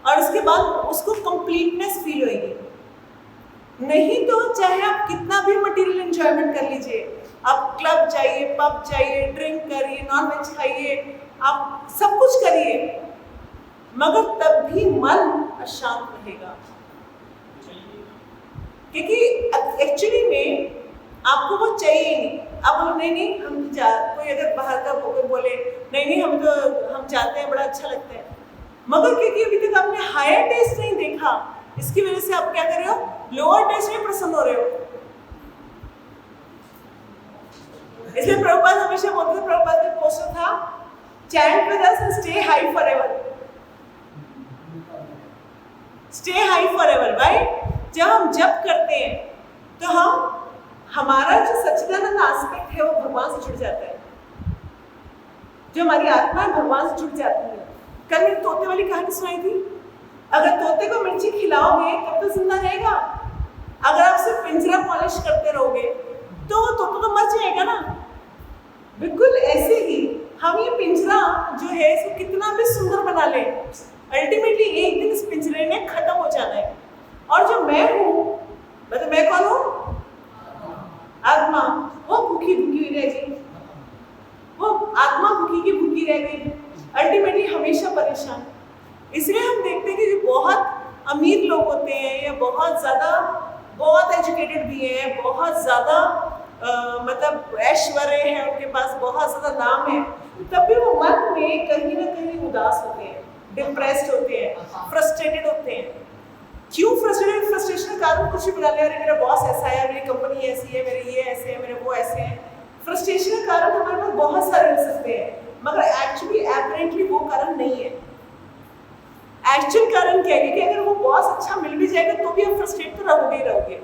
और उसके बाद उसको कंप्लीटनेस फील होएगी। नहीं तो चाहे आप कितना भी मटेरियल एंजॉयमेंट कर लीजिए, आप क्लब जाइए, पब जाइए, ड्रिंक करिए, नॉनवेज खाइए, आप सब कुछ करिए, मगर तब भी मन अशांत रहेगा। क्योंकि एक्चुअली में आपको वो चाहिए नहीं। आप बोलो नहीं हम कोई अगर बाहर का बोले नहीं हम जाते हैं, बड़ा अच्छा लगता है, मगर क्योंकि अभी तक आपने हायर टेस्ट नहीं देखा, इसकी वजह से आप क्या कर रहे हो, लोअर टेस्ट में प्रसन्न हो रहे हो। इसलिए प्रभुपाद हमेशा बोलते थे, प्रभुपाद का पोस्टर था, chant with us and stay high forever. Stay high forever, right. जब हम जप करते हैं तो हमारा जो सच्चिदानंद एस्पेक्ट है वो भगवान से जुड़ जाता है, जो हमारी आत्मा है भगवान से जुड़ जाती है। कल मैंने तोते वाली कहानी सुनाई थी। अगर तोते को मिर्ची खिलाओगे तब तो जिंदा रहेगा, अगर आप सिर्फ पिंजरा पॉलिश करते रहोगे तो वो तोता तो मर जाएगा ना। बिल्कुल ऐसे ही हम ये पिंजरा जो है इसको कितना भी सुंदर बना ले, अल्टीमेटली एक दिन इस पिंजरे ने खत्म हो जाना है। और जो मैं हूँ, मतलब मैं कौन हूँ, आत्मा, वो भूखी हुई रहेगी, वो आत्मा भूखी की भूखी रह गई, अल्टीमेटली हमेशा परेशान। इसलिए हम देखते हैं कि जो बहुत अमीर लोग होते हैं ज़्यादा मतलब ऐश्वर्य है, उनके पास बहुत ज़्यादा नाम है, तब भी वो मन में कहीं ना कहीं उदास होते हैं, डिप्रेस्ड होते हैं, फ्रस्ट्रेटेड होते हैं। क्यों फ्रस्ट्रेटेड? फ्रस्ट्रेशन का कारण कुछ भी बना लिया, अरे मेरा बॉस ऐसा है, मेरी कंपनी ऐसी है, मेरे ये ऐसे है, मेरे वो ऐसे हैं। फ्रस्ट्रेशन का कारण हमारे पास बहुत सारे मिल सकते हैं, मगर एक्चुअली एपरेंटली वो कारण नहीं है। एक्चुअल कारण क्या है कि अगर वो बॉस अच्छा मिल भी जाएगा तो भी आप फ्रस्ट्रेट तो रहोगे ही रहोगे,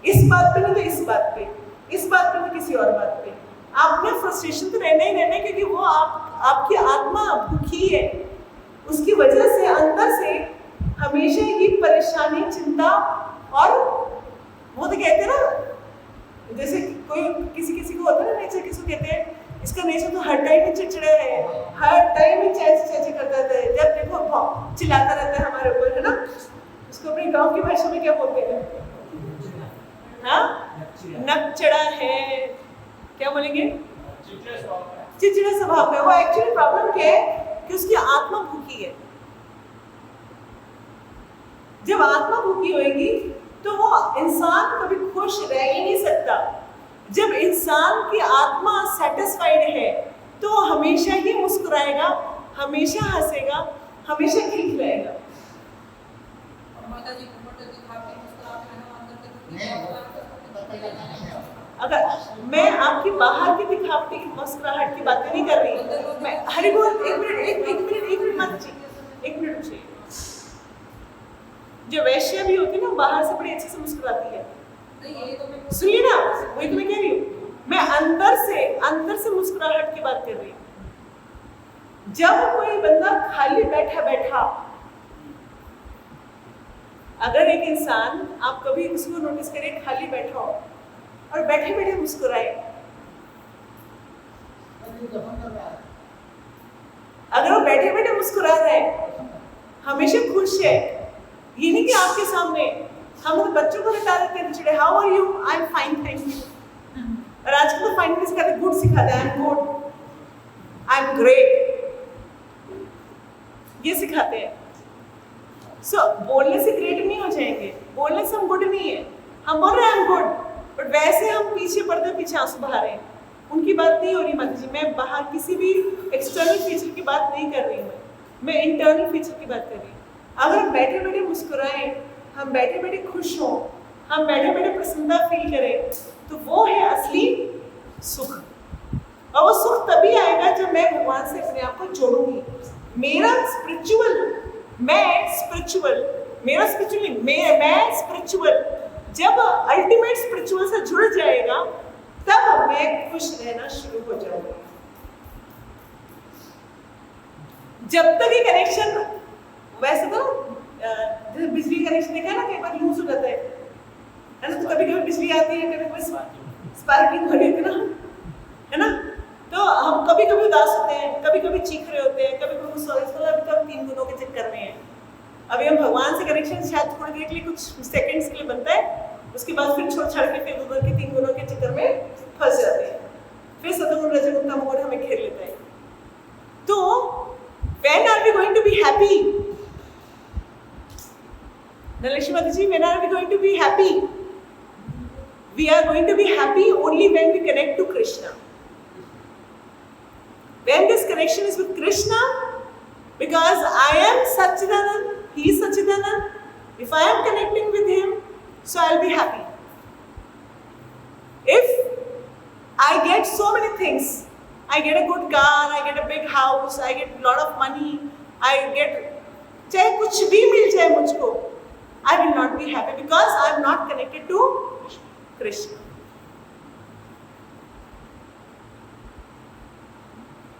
इस बात पे नहीं तो इस बात पे, इस बात पे तो किसी और बात पे। आप में फ्रस्ट्रेशन तो रहना ही रहना है, क्योंकि वो आपकी आत्मा भूखी है, उसकी वजह से अंदर से हमेशा ही परेशानी, चिंता, और वो तो कहते हैं ना, जैसे कोई किसी को होता है ना नेचर, किसी को कहते हैं इसका नेचर तो हर टाइम ही चिड़चिड़ा है, हर टाइम ही चैचे करता रहता है, जब देखो चिल्लाता रहता है हमारे ऊपर, है ना। उसको अपने गांव की भाषा में क्या बोलते हैं? हाँ, नकचड़ा है, क्या बोलेंगे? चिड़चिड़ा स्वभाव का। वो एक्चुअली प्रॉब्लम क्या है कि उसकी आत्मा भूखी है। जब आत्मा भूखी होगी तो वो इंसान कभी खुश रह ही नहीं सकता। जब इंसान की आत्मा सेटिस्फाइड है तो वो हमेशा ही मुस्कुराएगा, हमेशा हंसेगा, हमेशा खिलखिलाएगा। अगर मैं आपकी बाहर की दिखावटी मुस्कुराहट की बातें नहीं कर रही, मैं हरि बोल, एक मिनट मत जी, एक मिनट चाहिए। जो वैश्या भी होती है ना, बाहर से बड़ी अच्छे से मुस्कुराती है, सुनिए ना, वही तो मैं कह रही हूँ। मैं अंदर से मुस्कुराहट की बात कर रही हूँ। जब कोई बंदा खाली बैठा, अगर एक इंसान, आप कभी उसको नोटिस करिए, खाली बैठा हो और बैठे मुस्कुराए, अगर वो बैठे मुस्कुरा रहा है, हमेशा खुश है, ये नहीं कि आपके सामने हम तो बच्चों को बता देते हैं चिड़े, how are you, I am fine, thank you. और आजकल तो फाइन नहीं सिखाते, गुड सिखाते हैं, I am good, I am great, ये सिखाते हैं। सो बोलने से ग्रेट नहीं हो जाएंगे, बोलने से हम गुड नहीं है, हम बोल रहे हैं आई एम गुड, बट वैसे हम पर्दे पीछे आंसू बहा रहे हैं। उनकी बात नहीं हो रही माता जी, मैं बाहर किसी भी एक्सटर्नल फीचर की बात नहीं कर रही हूँ, मैं इंटरनल फीचर की बात कर रही हूँ। अगर हम बैठे मुस्कुराएं, हम बैठे खुश हों, हम बैठे प्रसन्नता फील करें, तो वो है असली सुख। और वो सुख तभी आएगा जब मैं भगवान से अपने आप को जोड़ूंगी। मैं स्पिरिचुअल जब अल्टीमेट स्पिरिचुअल से जुड़ जाएगा, तब मैं खुश रहना शुरू हो जाऊंगी। जब तक ये कनेक्शन, वैसे तो जैसे बिजली कनेक्शन देखा है ना, कई बार लूज हो जाता है ना, तो कभी कभी बिजली आती है, कभी स्पार्किंग हो रही है ना, तो हम कभी उदास होते हैं, कभी चीख रहे होते हैं, कभी गुस्सा हो रहा है। अभी तो हम 3 गुणों के चक्कर में हैं। अभी हम भगवान से कनेक्शन शायद थोड़ी देर के लिए, कुछ सेकंड्स के लिए बनता है, उसके बाद फिर छोड़ छाड़ के फिर उधर के 3 गुणों के चक्कर में फंस जाते हैं, फिर सतगुण रजगुण तमगुण हमें घेर लेता है। तो when are we going to be happy? Nalakshmi Mataji, when are we going to be happy? We are going to be happy only when we connect to Krishna. When this connection is with Krishna, because I am Satchidanand, he is Satchidanand, if I am connecting with him, so I'll be happy. If I get so many things, I get a good car, I get a big house, I get a lot of money, I get, चाहे कुछ भी मिल जाए मुझको, I will not be happy because I am not connected to Krishna.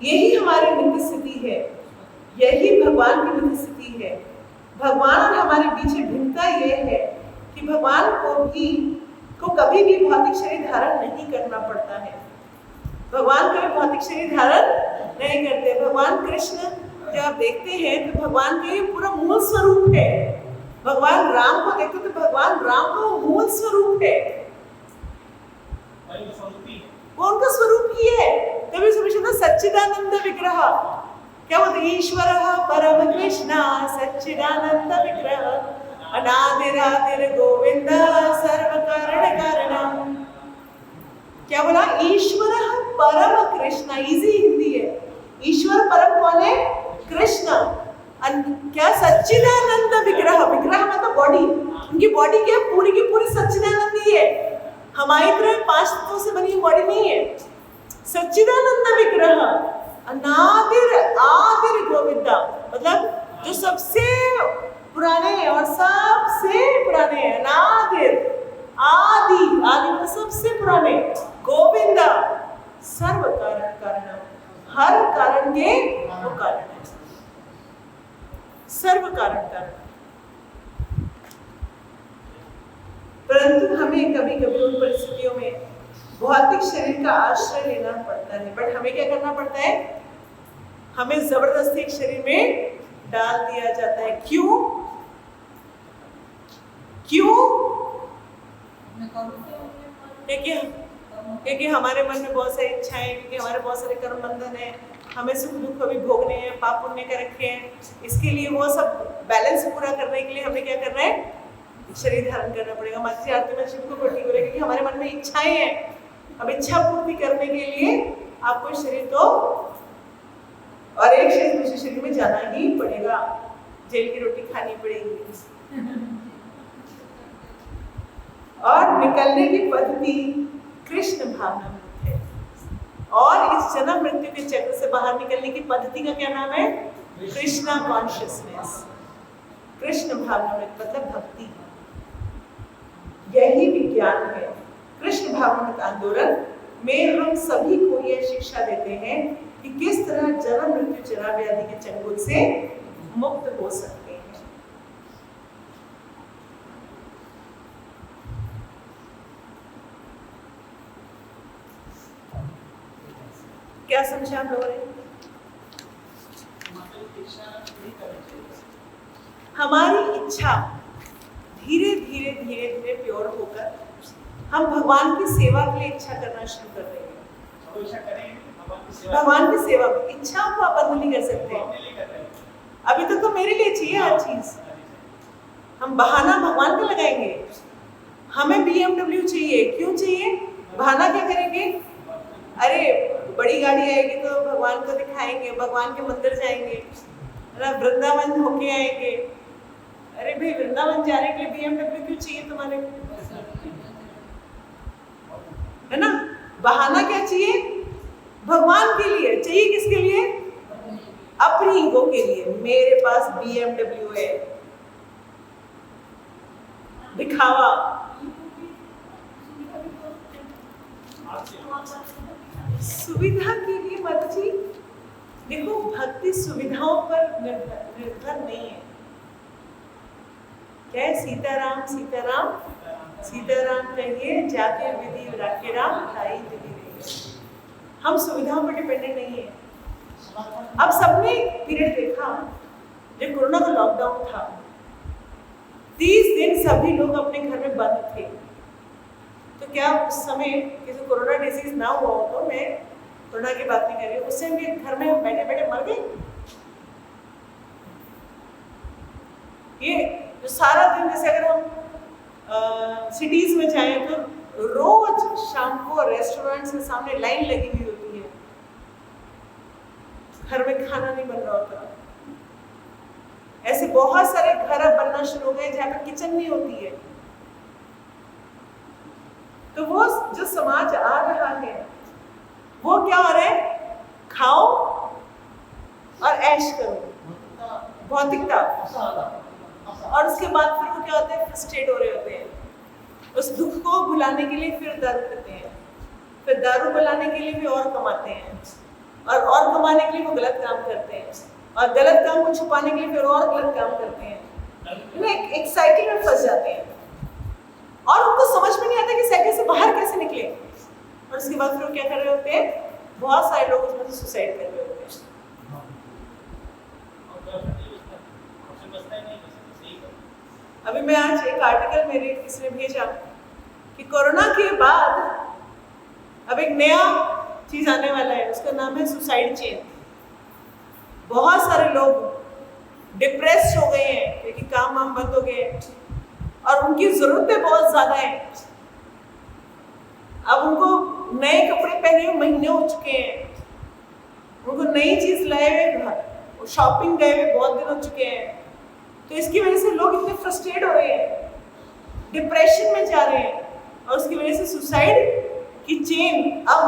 यही हमारी नित्य स्थिति है, यही भगवान की नित्य स्थिति है। भगवान और हमारे बीच भिन्नता यह है कि भगवान को कभी भी भौतिक शरीर धारण नहीं करना पड़ता है। भगवान कभी भौतिक शरीर धारण नहीं करते। भगवान कृष्ण जब आप देखते हैं तो भगवान का ये पूरा मूल स्वरूप है। भगवान राम को देखते तो भगवान राम का मूल स्वरूप है, वो उनका स्वरूप ही है। तभी सुविशेषता सच्चिदानंद विग्रह, क्या बोलते, ईश्वर परम कृष्ण सच्चिदानंद विग्रह, अनादिरादिर गोविंद सर्व कारण कारणम क्या बोला? ईश्वर परम कृष्ण, इजी हिंदी है। ईश्वर परम कौन है? कृष्ण। क्या? सच्चिदानंद विग्रह। विग्रह मतलब बॉडी। उनकी बॉडी क्या? पूरी की पूरी सच्चिदानंदी है। हमारी तरह 5 तत्वों से बनी बॉडी नहीं है। सच्चिदानंद विग्रह अनादिर आदिर गोविंदा, मतलब जो सबसे पुराने हैं और सबसे पुराने हैं। अनादिर, आदि, आदि मतलब सबसे पुराने। गोविंदा सर्व कारण कारण, हर कारण के वो कारण है। सर्व कारण कारण। परंतु हमें कभी कभी उन परिस्थितियों में भौतिक शरीर का आश्रय लेना पड़ता है। बट हमें क्या करना पड़ता है? हमें जबरदस्ती एक शरीर में डाल दिया जाता है। क्यों? क्यों? क्योंकि हमारे मन में बहुत सारी इच्छाएं, क्योंकि हमारे बहुत सारे कर्म बंधन है, हमें सुख दुख भी भोगने हैं, पाप पुण्य कर रखे हैं। इसके लिए वो सब बैलेंस पूरा करने के लिए हमें क्या करना है? शरीर धारण करना पड़ेगा। मातृ आरती में शिव को कोटि बोले, क्योंकि हमारे मन में इच्छाएं हैं। अब इच्छा पूर्ति करने के लिए आपको शरीर तो और एक शरीर दूसरे शरीर में जाना ही पड़ेगा। जेल की रोटी खानी पड़ेगी। और निकलने की पद्धति कृष्ण भावनामृत है। और इस जन्म मृत्यु के चक्र से बाहर निकलने की पद्धति का क्या नाम है? कृष्णा कॉन्शियसनेस। कृष्ण भावनामृत मतलब भक्ति। यही विज्ञान है। कृष्ण भावनामृत आंदोलन में हम सभी को यह शिक्षा देते हैं कि किस तरह जन्म मृत्यु जरा व्याधि के चंगुल से मुक्त हो सकते हैं। क्या समझा आप लोगों ने? हमारी इच्छा धीरे धीरे धीरे धीरे प्योर होकर हम भगवान की सेवा के लिए इच्छा करना शुरू कर देंगे। भगवान की सेवा में इच्छाओं को आप बंद नहीं कर सकते। अभी तक तो मेरे लिए चाहिए हर चीज। हम बहाना भगवान का लगाएंगे। हमें BMW चाहिए। क्यों चाहिए? बहाना क्या करेंगे? अरे बड़ी गाड़ी आएगी तो भगवान को दिखाएंगे, भगवान के मंदिर जाएंगे, वृंदावन होके आएंगे। अरे भाई वृंदावन जाने के लिए BMW क्यों चाहिए तुम्हारे? है ना? बहाना क्या चाहिए? भगवान के लिए चाहिए। किसके लिए? अपनी ईगो के लिए। मेरे पास BMW है, दिखावा। सुविधा के लिए मत जी। देखो भक्ति सुविधाओं पर निर्भर नहीं है। क्या है? सीताराम सीताराम सीताराम कहिए, जाके विधि राखे राम, लाई विधि रहिए। हम सुविधाओं पर डिपेंडेंट नहीं है। अब सबने पीरियड देखा जब कोरोना का लॉकडाउन था। 30 दिन सभी लोग अपने घर में बंद थे। तो क्या उस समय किसी कोरोना डिजीज ना हुआ हो, तो मैं कोरोना की बात नहीं कर रही हूँ, उससे भी घर में बैठे बैठे मर गए। ये जो सारा दिन, जैसे अगर हम सिटीज में जाएं तो रोज शाम को रेस्टोरेंट्स के सामने लाइन लगी हुई होती है। घर में खाना नहीं बन रहा होता। ऐसे बहुत सारे घर अब बनना शुरू हो गए जहाँ पे किचन नहीं होती है। तो वो जो समाज आ रहा है वो क्या हो रहा है? खाओ और ऐश करो, भौतिकता। और उसके बाद फिर वो क्या होते हैं? फ्रस्ट्रेट हो रहे होते हैं। उस दुख को भुलाने के लिए फिर दारू पीते हैं, फिर दारू बुलाने के लिए भी और कमाते हैं, और कमाने के लिए वो गलत काम करते हैं, और गलत काम को छुपाने के लिए फिर और गलत काम करते हैं। एक साइकिल में फंस जाते हैं और उनको समझ में नहीं आता कि साइकिल से बाहर कैसे निकले। और उसके बाद फिर वो क्या कर रहे होते हैं? बहुत सारे लोग उसमें से सुसाइड कर रहे होते हैं। अभी मैं आज एक आर्टिकल मेरे किसी ने भेजा कि कोरोना के बाद अब एक नया चीज आने वाला है, उसका नाम है सुसाइड चेन। बहुत सारे लोग डिप्रेस्ड हो गए हैं क्योंकि काम वाम बंद हो गए और उनकी जरूरतें बहुत ज्यादा हैं। अब उनको नए कपड़े पहने हुए महीने हो चुके हैं, उनको नई चीज लाए हुए शॉपिंग गए हुए बहुत दिन हो चुके हैं, तो इसकी वजह से लोग इतने फ्रस्ट्रेट हो रहे हैं, डिप्रेशन में जा रहे हैं, और उसकी वजह से सुसाइड की चेन अब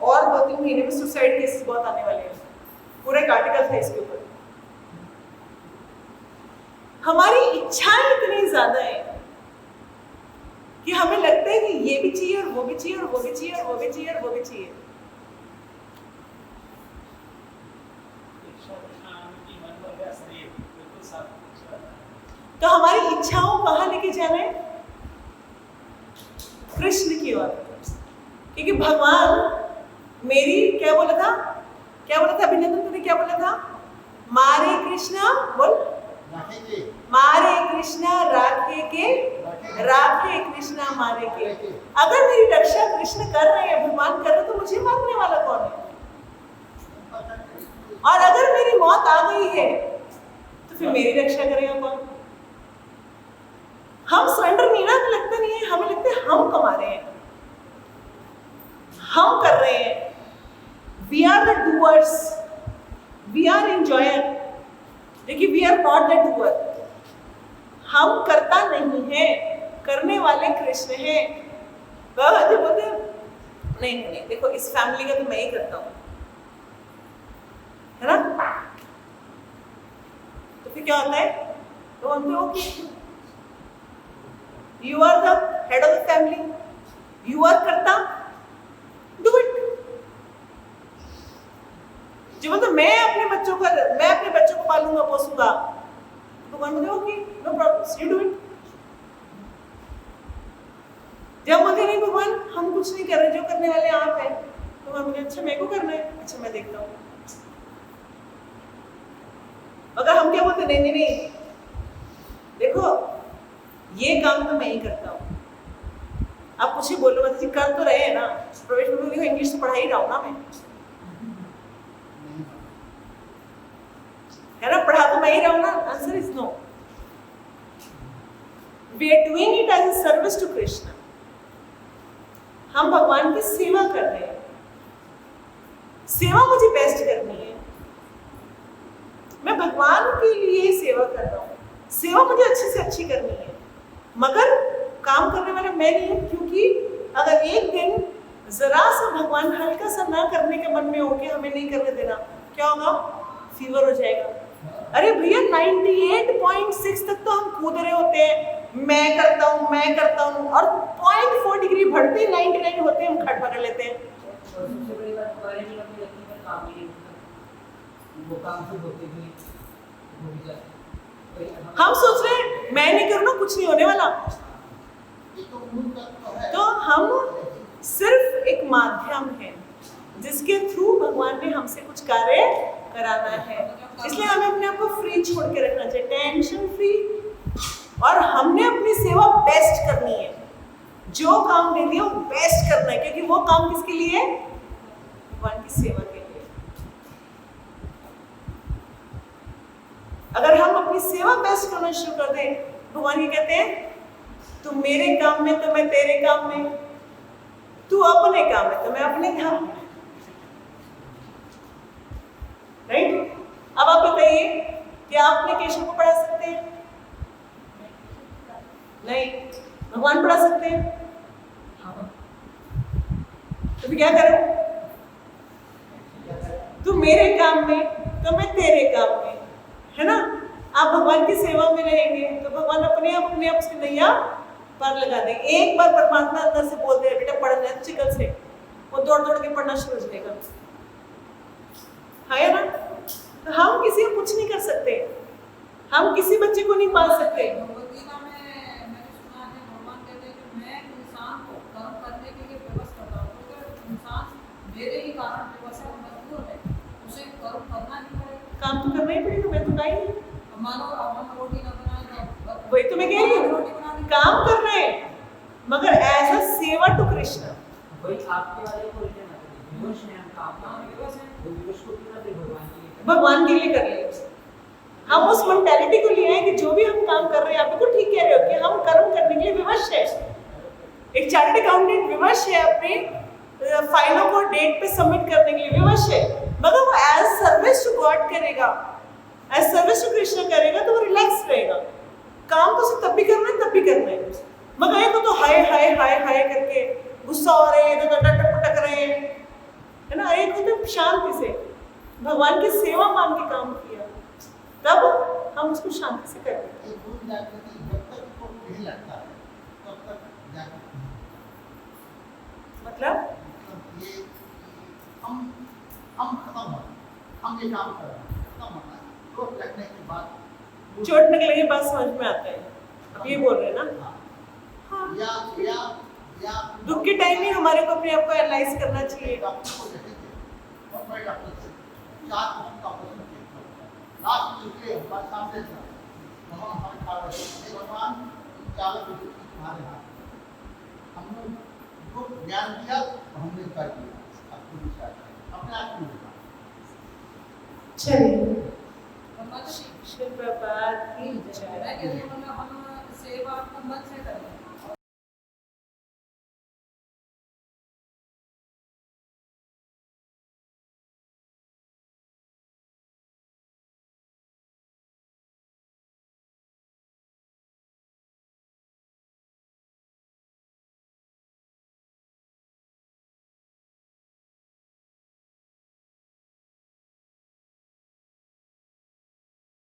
और 2-3 महीने में सुसाइड केसेस बहुत आने वाले हैं। पूरा एक आर्टिकल था इसके ऊपर। हमारी इच्छाएं इतनी ज्यादा है कि हमें लगता है कि ये भी चाहिए और वो भी चाहिए और वो भी चाहिए और वो भी चाहिए और वो भी चाहिए। तो हमारी इच्छाओं कहाँ लेके जाना है? कृष्ण की ओर। क्योंकि भगवान मेरी क्या बोला था अभिनंदन, तूने क्या बोला था? मारे कृष्णा बोल, मारे कृष्णा राखे के, राखे कृष्णा मारे के। अगर मेरी रक्षा कृष्ण कर रहे हैं, भगवान कर रहे हैं, तो मुझे मारने वाला कौन है? और अगर मेरी मौत आ गई है तो फिर मेरी रक्षा करेगा कौन? हम सरेंडर नहीं ना, लगता नहीं है, हमें लगता है हम कमा रहे हैं, हम कर रहे हैं। We are the doers, we are enjoyer, देखिए we are not the doer. हम करता नहीं है, करने वाले कृष्ण हैं। जो बोलते हैं नहीं, देखो इस फैमिली का तो मैं ही करता हूँ, है ना? तो फिर क्या होता है? तो हम पे okay, you are the head of the family, you are करता, do it। जो मतलब मैं अपने बच्चों को पालूंगा पोसूंगा, भगवान मुझे okay, no problem, you do it. जब मुझे नहीं भगवान हम कुछ नहीं कर रहे, जो करने वाले आप हैं, भगवान मुझे अच्छा मेरे को करना है, अच्छा मैं देखता हूँ। अगर हम क्या बोलते नहीं, देखो ये काम तो मैं ही करता हूँ, आप कुछ ही बोलो मत जी, कर तो रहे हैं ना, प्रवेश में इंग्लिश तो पढ़ा ही रहा हूँ ना मैं, है ना? पढ़ा तो मैं ही रहा हूँ ना। Answer is no. We are doing it as a service to Krishna. हम भगवान की सेवा कर रहे हैं। सेवा मुझे बेस्ट करनी है, मैं भगवान के लिए सेवा कर रहा हूँ, सेवा मुझे अच्छे से अच्छी करनी है, मगर काम करने वाला मैं नहीं हूँ। क्योंकि अगर एक दिन जरा सा भगवान हल्का सा ना करने के मन में हो कि हमें नहीं करने देना, क्या होगा? फीवर हो जाएगा। अरे भैया 98.6 तक तो हम कूद रहे होते हैं, मैं करता हूँ, और 0.4 डिग्री बढ़ते ही 99 होते हैं, हम खट पकड़ लेते हैं। सबसे बड़ी बात नहीं अपनी लगती है, काम ही नहीं होता, वो काम खुद होते भी हो भी जाते। हम सोच रहे हैं मैं नहीं करूँ ना, कुछ नहीं होने वाला। तो हम सिर्फ एक माध्यम है जिसके थ्रू भगवान ने हमसे कुछ कार्य कराना है। इसलिए हमें अपने आप को फ्री छोड़ के रखना चाहिए, टेंशन फ्री, और हमने अपनी सेवा बेस्ट करनी है। जो काम दे दिया वो बेस्ट करना है, क्योंकि वो काम किसके लिए? भगवान की सेवा के लिए। अगर हम अपनी सेवा बेस्ट करना शुरू कर दें, भगवान ये कहते हैं तू मेरे काम में तो मैं तेरे काम में, तू अपने काम में तो मैं अपने काम में। राइट? अब आप बताइए कि आपने केशव को पढ़ा सकते हैं? नहीं। भगवान पढ़ा सकते हैं? तो फिर क्या करो? तू मेरे काम में तो मैं तेरे काम में, है ना? आप भगवान की सेवा में रहेंगे तो भगवान अपने आप उसकी नैया पार लगा देंगे। एक बार परमात्मा अंदर से बोल दे बेटा पढ़ना है चिकन से, वो दौड़ दौड़ के पढ़ना शुरू हो जाएगा, है ना? तो हम किसी को कुछ नहीं कर सकते, हम किसी बच्चे को नहीं पाल सकते। भगवद्गीता में मैंने सुना है भगवान कहते हैं कि मैं इंसान को कर्म करने के लिए विवश करता हूँ, क्योंकि इंसान मेरे ही कारण विवश है, मजबूर है, उसे कर्म करना ही पड़ेगा। काम तो करना ही पड़ेगा, मैं तो कहीं मानो अब हम रोटी ना बनाए तो वही तो मैं कह रही हूँ, काम कर रहे हैं मगर एज अ सेवा टू कृष्ण। वही आपके वाले को रिटर्न आते हैं, विवश में हम काम विवश हैं, वो विवश को कितना देर भगवान के लिए कर ले। हम उस मेंटालिटी को लिए हैं कि जो भी हम काम कर रहे हैं, आप बिल्कुल ठीक कह रहे हो कि हम कर्म करने के लिए विवश है। एक चार्टर्ड अकाउंटेंट विवश है अपने फाइलों को डेट पे सबमिट करने के लिए विवश है, मगर वो एज सर्विस टू गॉड करेगा, एज सर्विस टू कृष्ण करेगा तो वो रिलैक्स रहेगा। काम तो उसे तब भी करना है, तब भी करना है, मगर एक तो हाय हाय हाय हाय करके गुस्सा हो रहे हैं, तो टक पटक रहे हैं, है ना। एक तो शांति से भगवान की सेवा मान के काम किया, तब हम उसको शांति से करते हैं। एक गुरु जागृति जब तक को नहीं लगता है तब तक जागृति नहीं। मतलब ये हम खत्म हो, हम ये काम कर रहे हैं, खत्म होना है। चोट लगने के बाद चोट लगने के बाद समझ में आता है, आप ये बोल रहे हैं ना। हाँ। या दुख के टाइम ही हमारे को अपने आप को एनालाइज करना चाहिए। डॉक्टर को देखेंगे और बड़े डॉक्टर से 4 क्वेश्चन का प्रश्न किया, लास्ट में इसलिए हमारे सामने था भगवान हमारे खा रहे थे, भगवान चालक तुम्हारे हाथ, हमने उनको ज्ञान दिया और हमने कर दिया, आपको विचार अपने आप में। चलिए ब्रह्मा जी शिव प्रभात की मैं जय। कहती हूँ हम सेवा को मन से करें।